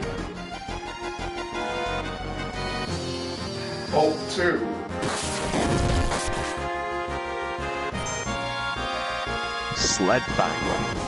Bolt 2. Sled banger.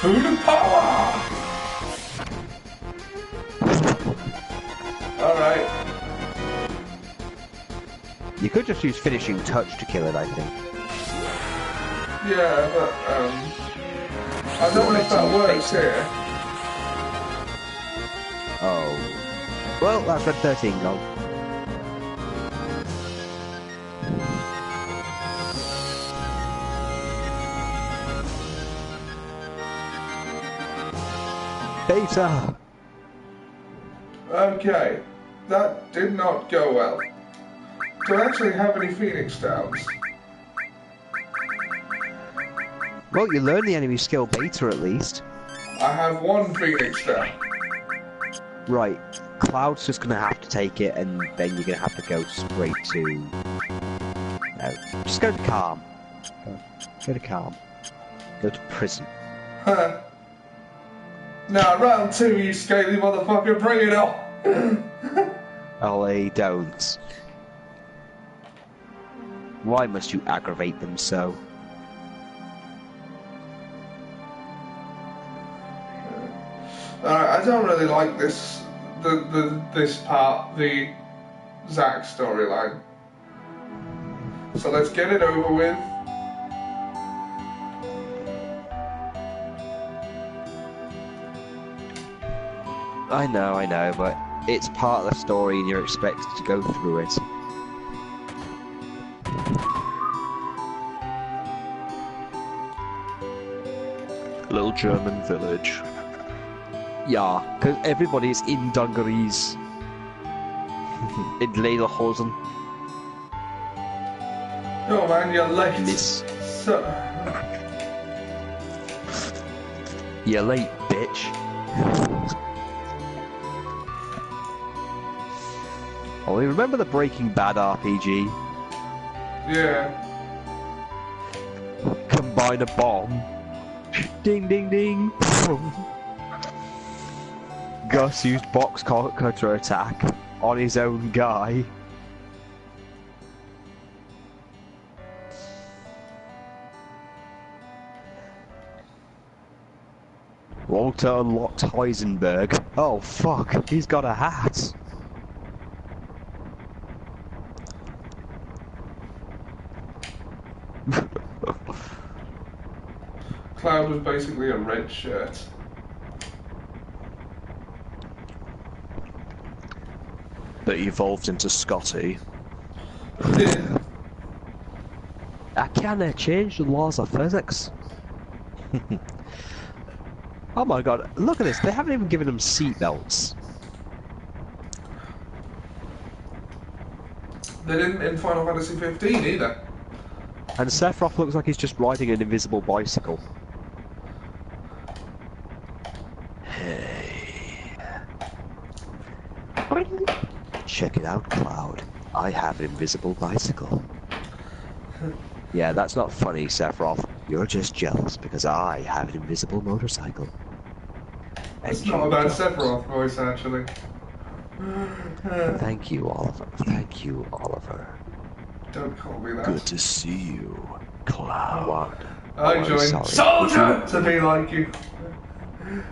Food of power! Alright. You could just use finishing touch to kill it, I think. Yeah, but, I don't know if that works here. Oh. Well, that's red 13 gone. Beta! Okay. That did not go well. Do I actually have any Phoenix Downs? Well, you learn the enemy skill beta at least. I have one Phoenix Down. Right. Cloud's just gonna have to take it, and then you're gonna have to go straight to... No. Just go to Calm. Go to Calm. Go to prison. Huh. Now, round 2, you scaly motherfucker, bring it on! Ollie, don't. Why must you aggravate them so? Alright, I don't really like this, this part, the Zack storyline. So let's get it over with. I know, but it's part of the story and you're expected to go through it. Little German village. Yeah, because everybody's in dungarees. In lederhosen. Oh man, you're late. Miss. So... You're late, bitch. Oh, you remember the Breaking Bad RPG? Yeah. Combine a bomb. Ding, ding, ding. Gus used box cutter attack on his own guy. Walter unlocked Heisenberg. Oh fuck, he's got a hat. Cloud was basically a red shirt. That evolved into Scotty. Yeah. I can't change the laws of physics. Oh my god, look at this, they haven't even given him seatbelts. They didn't in Final Fantasy 15 either. And Sephiroth looks like he's just riding an invisible bicycle. Hey. Check it out, Cloud. I have an invisible bicycle. Yeah, that's not funny, Sephiroth. You're just jealous because I have an invisible motorcycle. It's not a bad Sephiroth voice, actually. Thank you, Oliver. Thank you, Oliver. Don't call me that. Good to see you, Cloud. I I'm joined sorry. Soldier to be like you.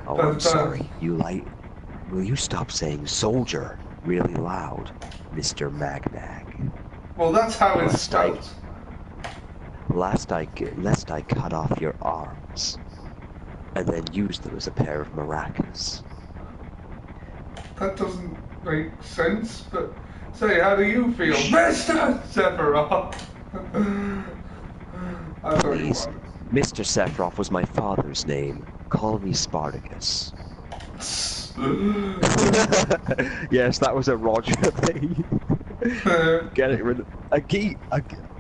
Oh, I'm sorry. You like... Will you stop saying soldier really loud, Mr. Magnag? Well, that's how it's Lest I- spelled. Lest I cut off your arms, and then use them as a pair of maracas. That doesn't make sense, but say, how do you feel? Mr. Sephiroth! I thought you Please, wanted. Mr. Sephiroth was my father's name. Call me Spartacus. Yes, that was a Roger thing. Get it rid of a geese.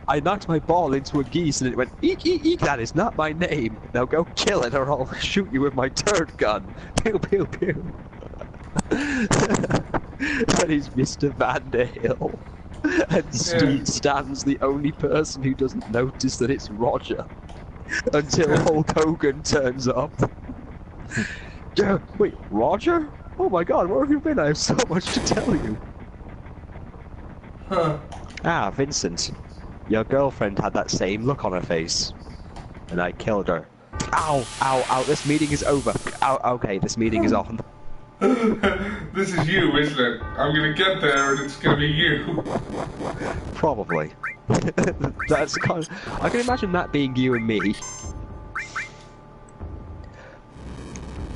I knocked my ball into a geese and it went eek eek eek. That is not my name. Now go kill it or I'll shoot you with my turd gun. Pew pew pew. That is Mr. Vandale. And Stan's the only person who doesn't notice that it's Roger until Hulk Hogan turns up. Wait, Roger? Oh my god, where have you been? I have so much to tell you. Huh. Ah, Vincent. Your girlfriend had that same look on her face. And I killed her. Ow, ow, ow, this meeting is over. Ow, okay, this meeting is on. This is you, isn't it? I'm gonna get there and it's gonna be you. Probably. That's kind of... I can imagine that being you and me.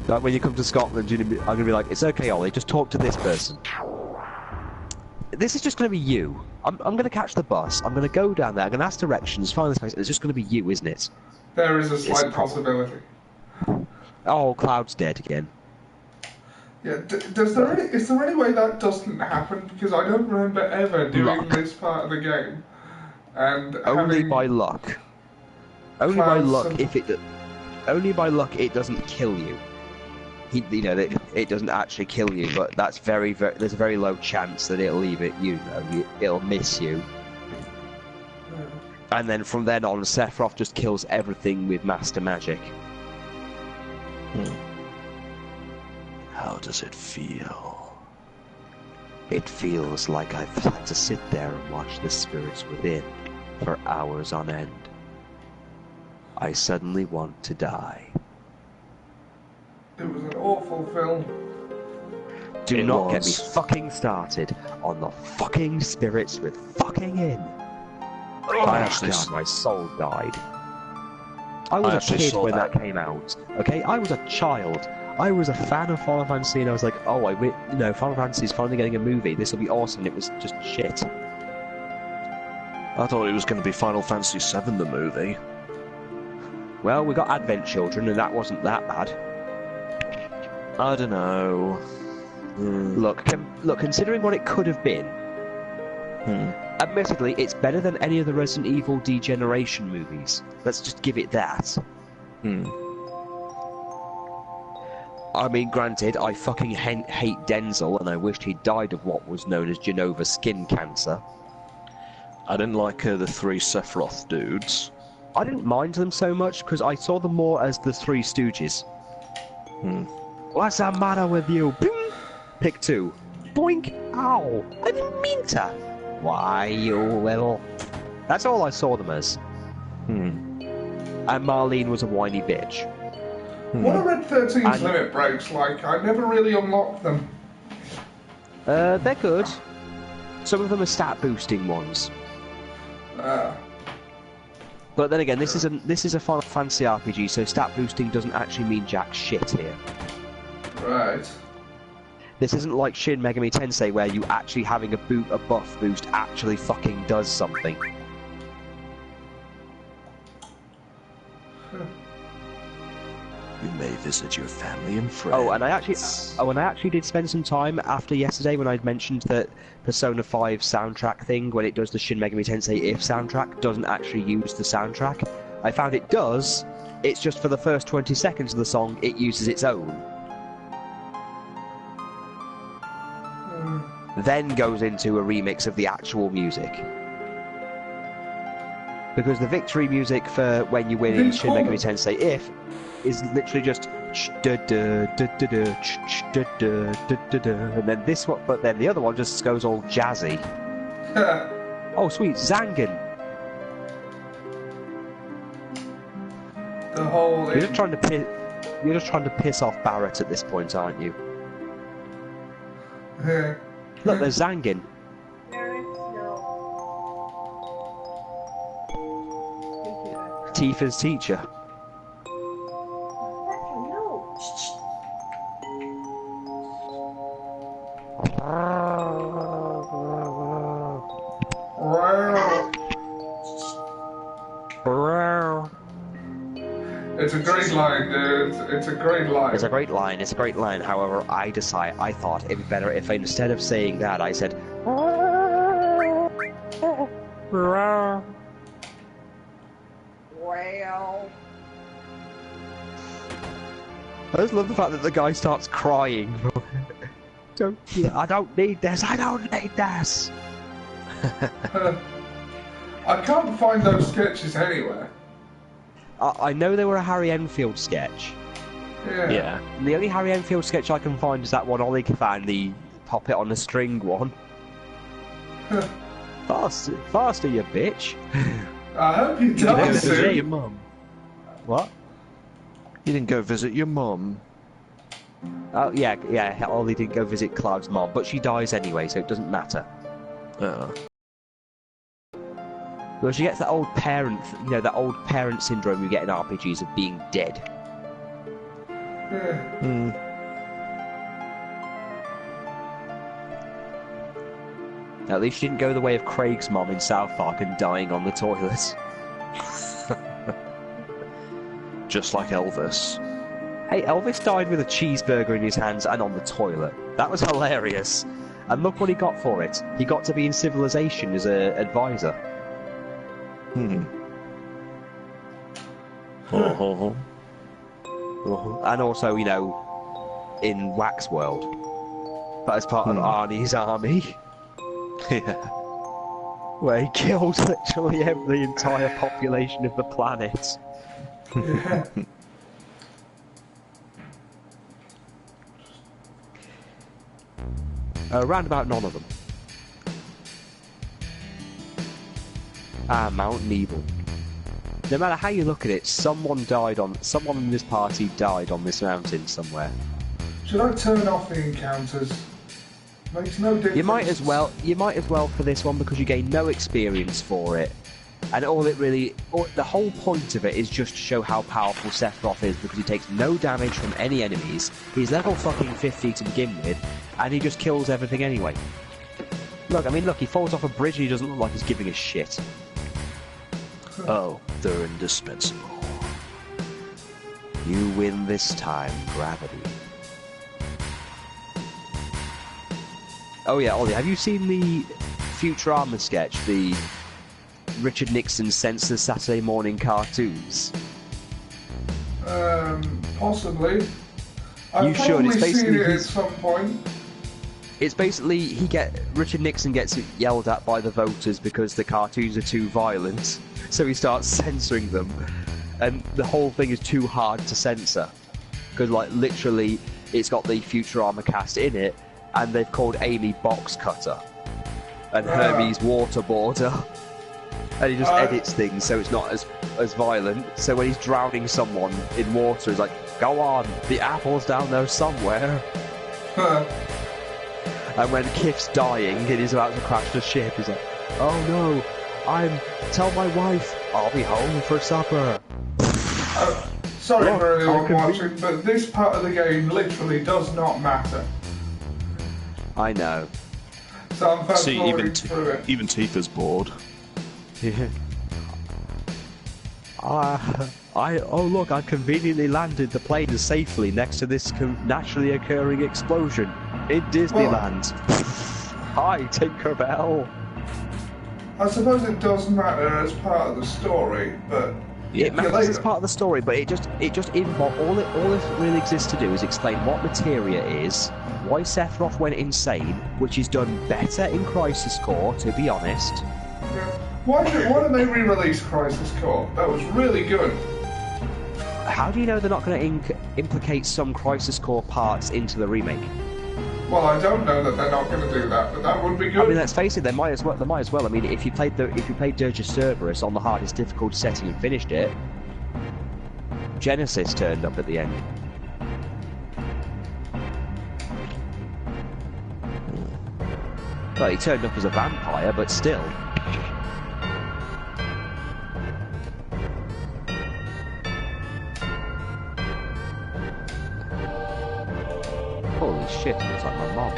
Like when you come to Scotland, I'm gonna be like, it's okay, Ollie, just talk to this person. This is just gonna be you. I'm gonna catch the bus, I'm gonna go down there, I'm gonna ask directions, find this place, and it's just gonna be you, isn't it? There is a slight possibility. Oh, Cloud's dead again. Yeah, is there any way that doesn't happen? Because I don't remember ever doing this part of the game. And Only having by luck. Only by Cloud's luck some- if it... Only by luck it doesn't kill you. It doesn't actually kill you, but that's there's a very low chance that it'll leave it, it'll miss you. And then from then on, Sephiroth just kills everything with Master Magic. How does it feel? It feels like I've had to sit there and watch the spirits within for hours on end. I suddenly want to die. It was an awful film. Do It not get me was. fucking started on the fucking spirits with fucking in. I actually God, my soul died. I was a actually kid saw when that. that came out. Okay, I was a child. I was a fan of Final Fantasy, and I was like, oh, Final Fantasy's finally getting a movie. This will be awesome. And it was just shit. I thought it was going to be Final Fantasy VII, the movie. Well, we got Advent Children, and that wasn't that bad. I don't know. Look, considering what it could have been, admittedly, it's better than any of the Resident Evil Degeneration movies. Let's just give it that. I mean, granted, I fucking hate Denzel, and I wished he'd died of what was known as Genova skin cancer. I didn't like the three Sephiroth dudes. I didn't mind them so much, because I saw them more as the Three Stooges. What's the matter with you? Bing! Pick 2. Boink! Ow! I didn't mean to! Why, you little... That's all I saw them as. And Marlene was a whiny bitch. What are Red 13's limit breaks like? I never really unlocked them. They're good. Some of them are stat boosting ones. But then again, this is a Final Fantasy RPG, so stat boosting doesn't actually mean jack shit here. Right. This isn't like Shin Megami Tensei, where you actually having a buff boost actually fucking does something. You may visit your family and friends. Oh, and I actually did spend some time after yesterday when I'd mentioned that Persona 5 soundtrack thing, when it does the Shin Megami Tensei If soundtrack, doesn't actually use the soundtrack. I found it does, it's just for the first 20 seconds of the song, it uses its own. Then goes into a remix of the actual music. Because the victory music for when you win in Shin Megami Tensei If is literally just and then this one, but then the other one just goes all jazzy. Oh sweet, Zangan. The whole You're just trying to piss off Barrett at this point, aren't you? Look, there's Zangan. Tifa's teacher. It's a great line, dude. It's a great line. It's a great line. It's a great line. However, I thought it'd be better if instead of saying that, I said. Wow. I just love the fact that the guy starts crying. I don't need this. I don't need this. I can't find those sketches anywhere. I know they were a Harry Enfield sketch. Yeah. The only Harry Enfield sketch I can find is that one Ollie found, the pop it on a string one. Faster, you bitch. I hope you die soon. Your mum. What? You didn't go visit your mum. Oh yeah. Ollie didn't go visit Cloud's mom, but she dies anyway, so it doesn't matter. Well, she gets that old parent, that old parent syndrome you get in RPGs of being dead. At least she didn't go the way of Craig's mom in South Park and dying on the toilet. Just like Elvis. Hey, Elvis died with a cheeseburger in his hands and on the toilet. That was hilarious. And look what he got for it. He got to be in Civilization as an advisor. And also, in Wax World. But as part of Arnie's army. Where he killed literally the entire population of the planet. Around about none of them. Mountain Evil. No matter how you look at it, someone in this party died on this mountain somewhere. Should I turn off the encounters? Makes no difference. You might as well for this one because you gain no experience for it. And the whole point of it is just to show how powerful Sephiroth is, because he takes no damage from any enemies. He's level fucking 50 to begin with, and he just kills everything anyway. Look, I mean, look, he falls off a bridge and he doesn't look like he's giving a shit. Oh, they're indispensable. You win this time, Gravity. Oh yeah, Ollie, have you seen the Futurama sketch, the Richard Nixon Censors Saturday Morning Cartoons? Possibly. You I've should. It's probably seen basically it at some point. It's basically Richard Nixon gets yelled at by the voters because the cartoons are too violent, so he starts censoring them, and the whole thing is too hard to censor because, like, literally, it's got the Futurama cast in it, and they've called Amy Box Cutter and Hermes Waterboarder, and he just edits things so it's not as violent. So when he's drowning someone in water, he's like, "Go on, the apple's down there somewhere." And when Kif's dying and he's about to crash the ship, he's like, "Oh no, tell my wife I'll be home for supper." Sorry for anyone watching, but this part of the game literally does not matter. I know. So I'm fast See, forwarding through it. even Tifa's bored. Yeah. Oh look, I conveniently landed the plane safely next to this naturally occurring explosion in Disneyland. Hi, Tinkerbell. I suppose it does matter as part of the story, but It matters as part of the story, but it just all it really exists to do is explain what materia is, why Sephiroth went insane, which is done better in Crisis Core, to be honest. Why did they re-release Crisis Core? That was really good. How do you know they're not going to implicate some Crisis Core parts into the remake? Well, I don't know that they're not going to do that, but that would be good. I mean, let's face it, they might as well. I mean, if you played Dirge Cerberus on the hardest difficulty setting and finished it, Genesis turned up at the end. Well, he turned up as a vampire, but still. Holy shit, it looks like my mom.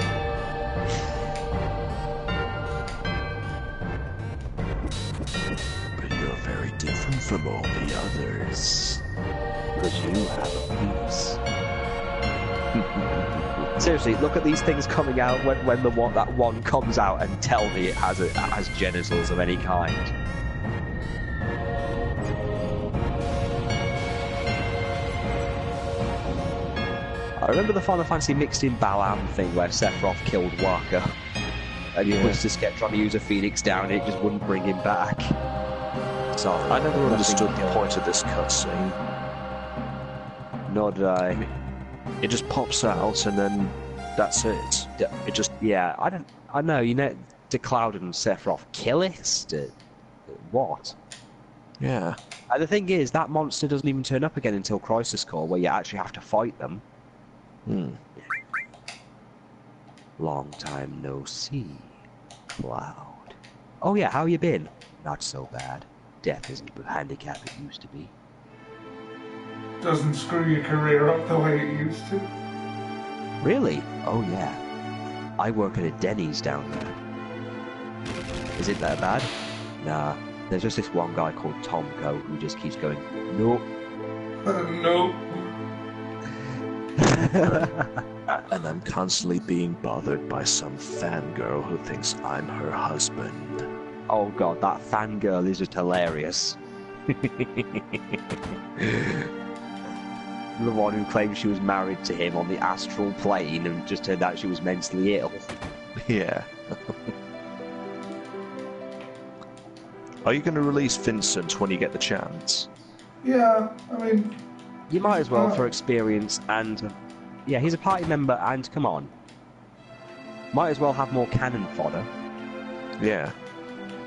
But you're very different from all the others. Because you have a penis. Seriously, look at these things coming out when that one comes out, and tell me it has genitals of any kind. I remember the Final Fantasy mixed in Balam thing where Sephiroth killed Waka, and he was just kept trying to use a Phoenix down and it just wouldn't bring him back. So I never understood the point of this cutscene. Nor did I. It just pops out and then that's it. It just... Yeah, I know, you know, did Cloud and Sephiroth kill it? What? Yeah. And the thing is, that monster doesn't even turn up again until Crisis Core, where you actually have to fight them. Long time no see, Cloud. Oh yeah, how you been? Not so bad. Death isn't the handicap it used to be. Doesn't screw your career up the way it used to. Really? Oh yeah. I work at a Denny's down there. Is it that bad? Nah. There's just this one guy called Tomko who just keeps going, nope. Nope. And I'm constantly being bothered by some fangirl who thinks I'm her husband. Oh god, that fangirl is just hilarious. The one who claimed she was married to him on the astral plane and just turned out she was mentally ill. Yeah. Are you going to release Vincent when you get the chance? Yeah, I mean... You might as well for experience and... Yeah, he's a party member and come on. Might as well have more cannon fodder. Yeah.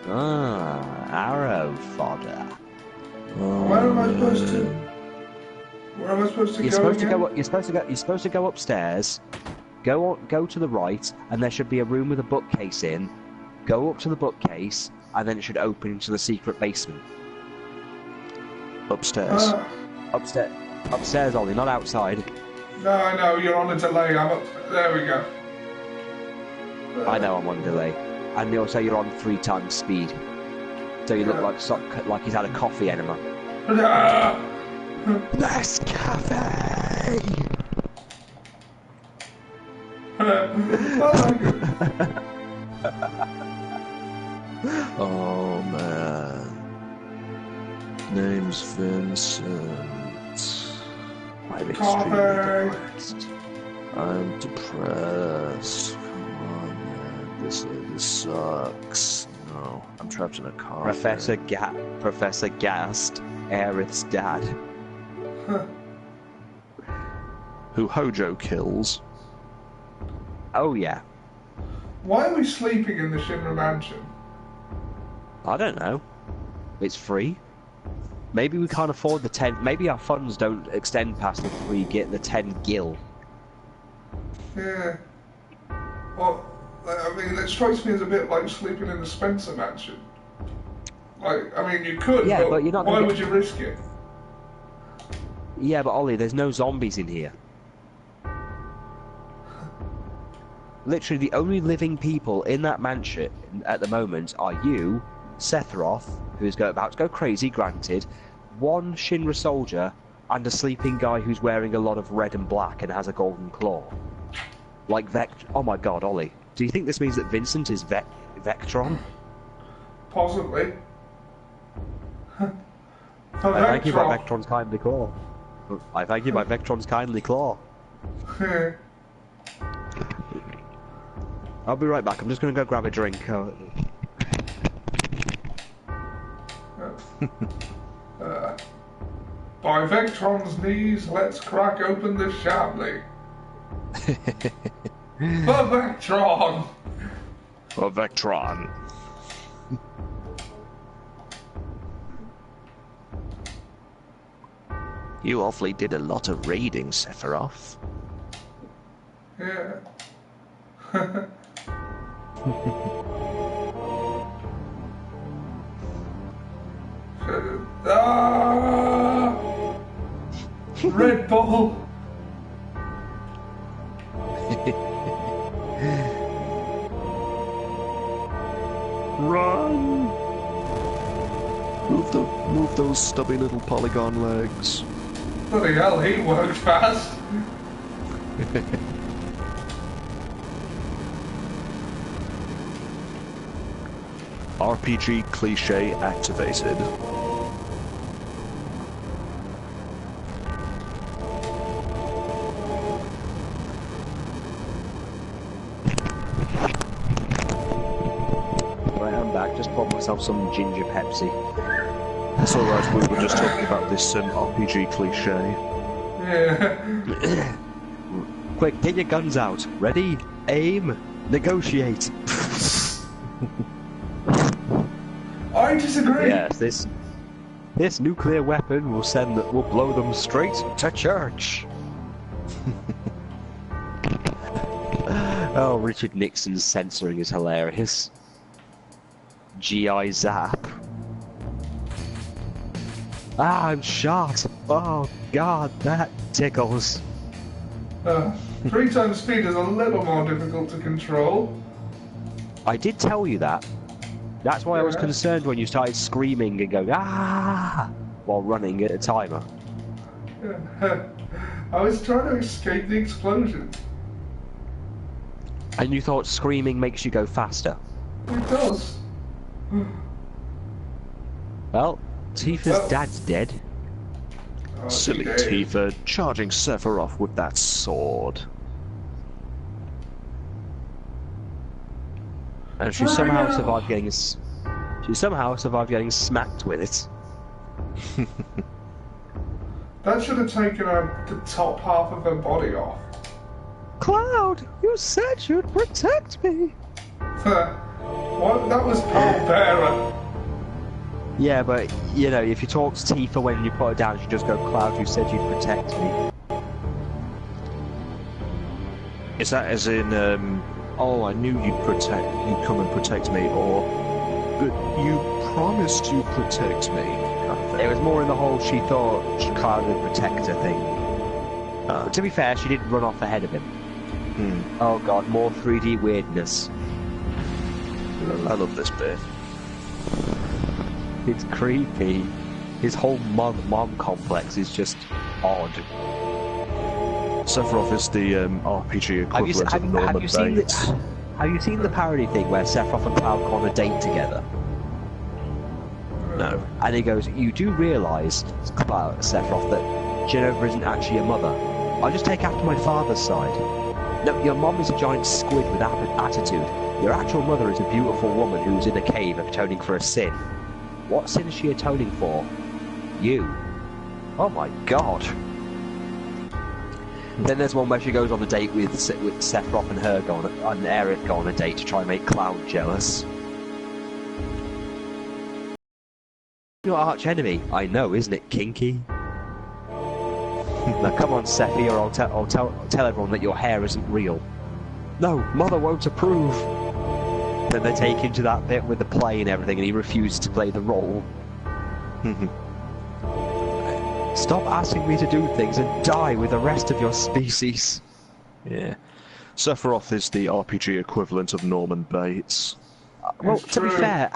Ah, arrow fodder. Where am I supposed to... Where am I supposed to go again? You're supposed to go upstairs, go to the right, and there should be a room with a bookcase in. Go up to the bookcase, and then it should open into the secret basement. Upstairs. Upstairs, Ollie, not outside. No, you're on a delay. I'm up. There we go. I know I'm on delay. And also you're on 3 times speed. So you look like he's had a coffee enema. Less cafe! Oh man. Name's Vincent. I'm extremely depressed. I'm depressed. Come on, man. This sucks. No, I'm trapped in a car. Professor Gast, Aerith's dad. Who Hojo kills. Oh yeah. Why are we sleeping in the Shinra mansion? I don't know. It's free. Maybe we can't afford the 10. Maybe our funds don't extend past the 10 gil. Yeah. Well, I mean, it strikes me as a bit like sleeping in the Spencer mansion. Like, I mean, you could, Yeah, but you're not why gonna would you risk it? Yeah, but Ollie, there's no zombies in here. Literally, the only living people in that mansion at the moment are you, Sephiroth, who's about to go crazy, granted, one Shinra soldier, and a sleeping guy who's wearing a lot of red and black and has a golden claw. Like Oh my god, Ollie. Do you think this means that Vincent is Vectron? Possibly. I thank you by Vectron's kindly claw. I thank you by Vectron's kindly claw. I'll be right back. I'm just going to go grab a drink. By Vectron's knees, let's crack open the Chablis. For Vectron! For Vectron. You awfully did a lot of raiding, Sephiroth. Yeah. Red Bull! Run! Move those stubby little polygon legs. Bloody hell, he worked fast! RPG cliche activated. Right, I'm back. Just bought myself some ginger Pepsi. That's alright, we were just talking about this RPG cliche. Yeah. Quick, get your guns out. Ready? Aim. Negotiate. I disagree! Yes, this nuclear weapon will blow them straight to church. Oh, Richard Nixon's censoring is hilarious. GI Zap. Ah, I'm shot. Oh god, that tickles. 3 times speed is a little more difficult to control. I did tell you that. That's why I was Yeah. concerned when you started screaming and going, ah, while running at a timer. I was trying to escape the explosion. And you thought screaming makes you go faster. It does. Well, Tifa's dad's dead. Oh, Silly he did. Tifa charging Sephiroth with that sword. And she somehow survived getting smacked with it. That should have taken the top half of her body off. Cloud, you said you'd protect me. What? That was Paul Bearer. Yeah, but, you know, if you talk to Tifa when you put her down, she just go, Cloud, you said you'd protect me. Is that as in, oh, I knew you'd come and protect me, or but you promised you'd protect me, kind of It thing. was more in the whole she thought Cloud would protect her thing. But to be fair, she did run off ahead of him. Oh god, more 3D weirdness. I love this bit. It's creepy. His whole mom complex is just odd. Sephiroth is the RPG equivalent of Norman Bates. Have you seen the parody thing where Sephiroth and Cloud go on a date together? No. And he goes, "You do realise, Sephiroth, that Jenova isn't actually your mother. I'll just take after my father's side. No, your mom is a giant squid with attitude. Your actual mother is a beautiful woman who's in a cave atoning for a sin. What sin is she atoning for? You. Oh my god." Then there's one where she goes on a date with Sephiroth and Aerith go on a date to try and make Cloud jealous. Your arch enemy, I know, isn't it kinky? Now come on, Sephi, or I'll tell everyone that your hair isn't real. No, Mother won't approve. Then they take him to that bit with the play and everything, and he refuses to play the role. Stop asking me to do things and die with the rest of your species. Yeah. Sephiroth is the RPG equivalent of Norman Bates. Well, to be fair,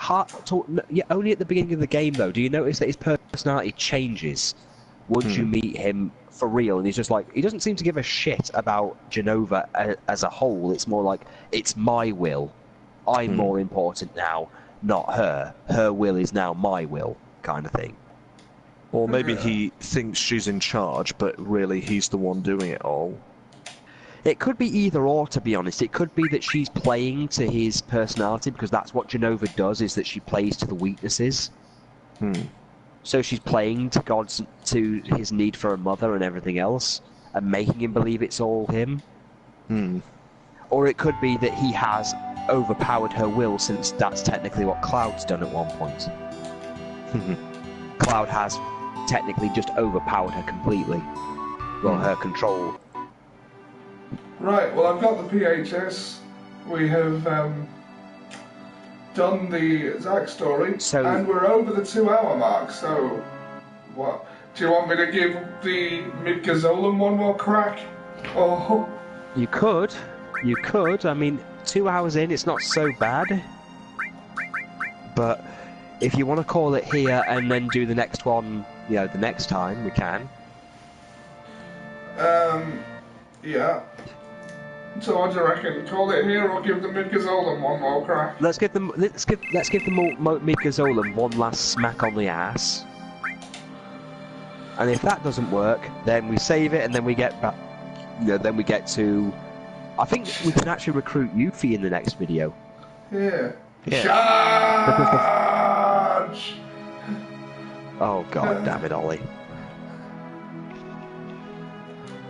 only at the beginning of the game, though, do you notice that his personality changes once you meet him for real? And he's just like, he doesn't seem to give a shit about Jenova as a whole. It's more like, it's my will. I'm more important now, not her. Her will is now my will, kind of thing. Or maybe he thinks she's in charge, but really he's the one doing it all. It could be either or, to be honest. It could be that she's playing to his personality, because that's what Jenova does, is that she plays to the weaknesses. So she's playing to his need for a mother and everything else, and making him believe it's all him. Or it could be that he has overpowered her will, since that's technically what Cloud's done at one point. Cloud has technically just overpowered her completely. Well, her control. Right, well, I've got the PHS. We have done the Zack story, and we're over the 2-hour mark, so what? Do you want me to give the Midgazolem one more crack? Oh. You could. I mean, 2 hours in, it's not so bad. But if you want to call it here and then do the next one, the next time, we can. Yeah. So what do you reckon? Call it here or give the Midgazolem one more crack? Let's give the Midgazolem one last smack on the ass. And if that doesn't work, then we save it and then we get back. Then we get to. I think we can actually recruit Yuffie in the next video. Yeah. Charge! Oh god damn it, Ollie.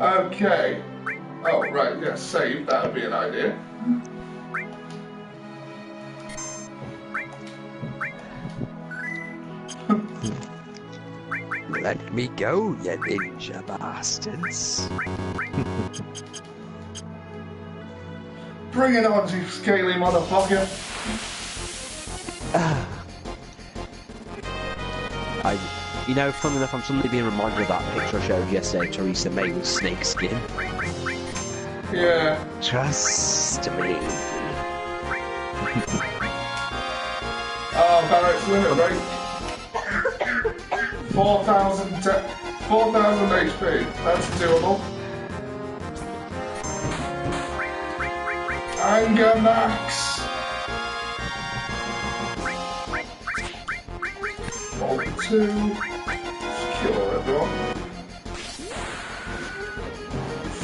Okay. Oh, right, yeah, save, that would be an idea. Let me go, you ninja bastards. Bring it on, you scaly motherfucker. Funnily enough, I'm suddenly being reminded of that picture I showed yesterday, Theresa May with snake skin. Yeah. Trust me. Oh, Barrett's limit rate. 4,000 HP. That's doable. Anger max. 42. Secure everyone.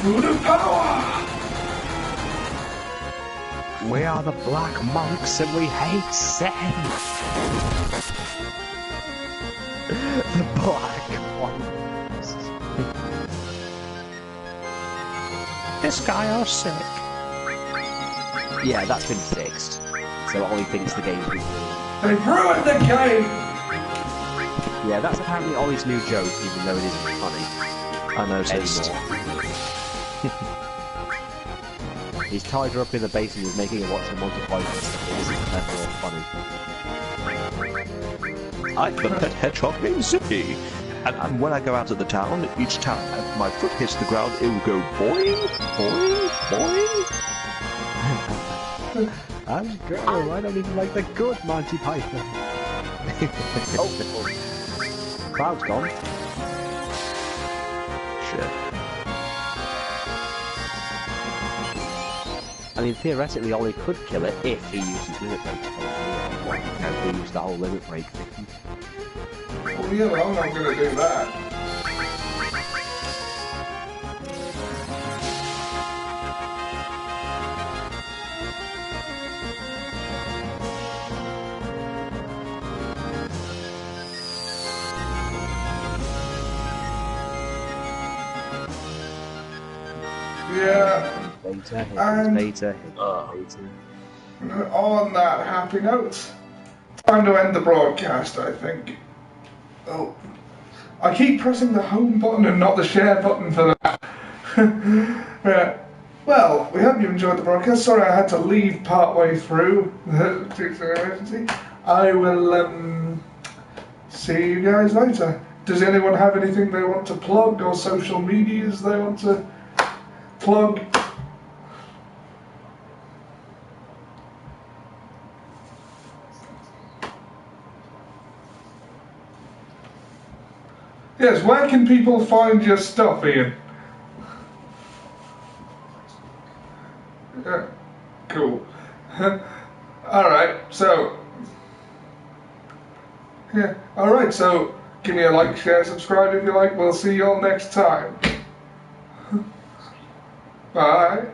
Food of power! We are the Black Monks and we hate sin. The Black Monks. This guy are sick. Yeah, that's been fixed. So Ollie thinks the game's been. They've ruined the game! Yeah, that's apparently Ollie's new joke, even though it isn't funny. I noticed. He's tied her up in the basin and making her watch the Monty Python. It isn't clever or funny. I'm the pet hedgehog named Zippy. And when I go out of the town, each time my foot hits the ground, it will go boing, boing, boing. And go, I don't even like the good Monty Python. Oh, Cloud's gone. Shit. I mean, theoretically, Ollie could kill it if he uses limit break. If he used the whole limit break thing. Well, you know, I'm not going to do that. Yeah. Beta hit, And beta hit, beta. on that happy note, time to end the broadcast, I think. Oh, I keep pressing the home button and not the share button for that. Yeah. Well, we hope you enjoyed the broadcast. Sorry I had to leave partway through the emergency. I will see you guys later. Does anyone have anything they want to plug or social medias they want to plug? Yes, where can people find your stuff, Ian? Yeah, cool. Alright, so... Yeah, alright, so give me a like, share, subscribe if you like. We'll see you all next time. Bye.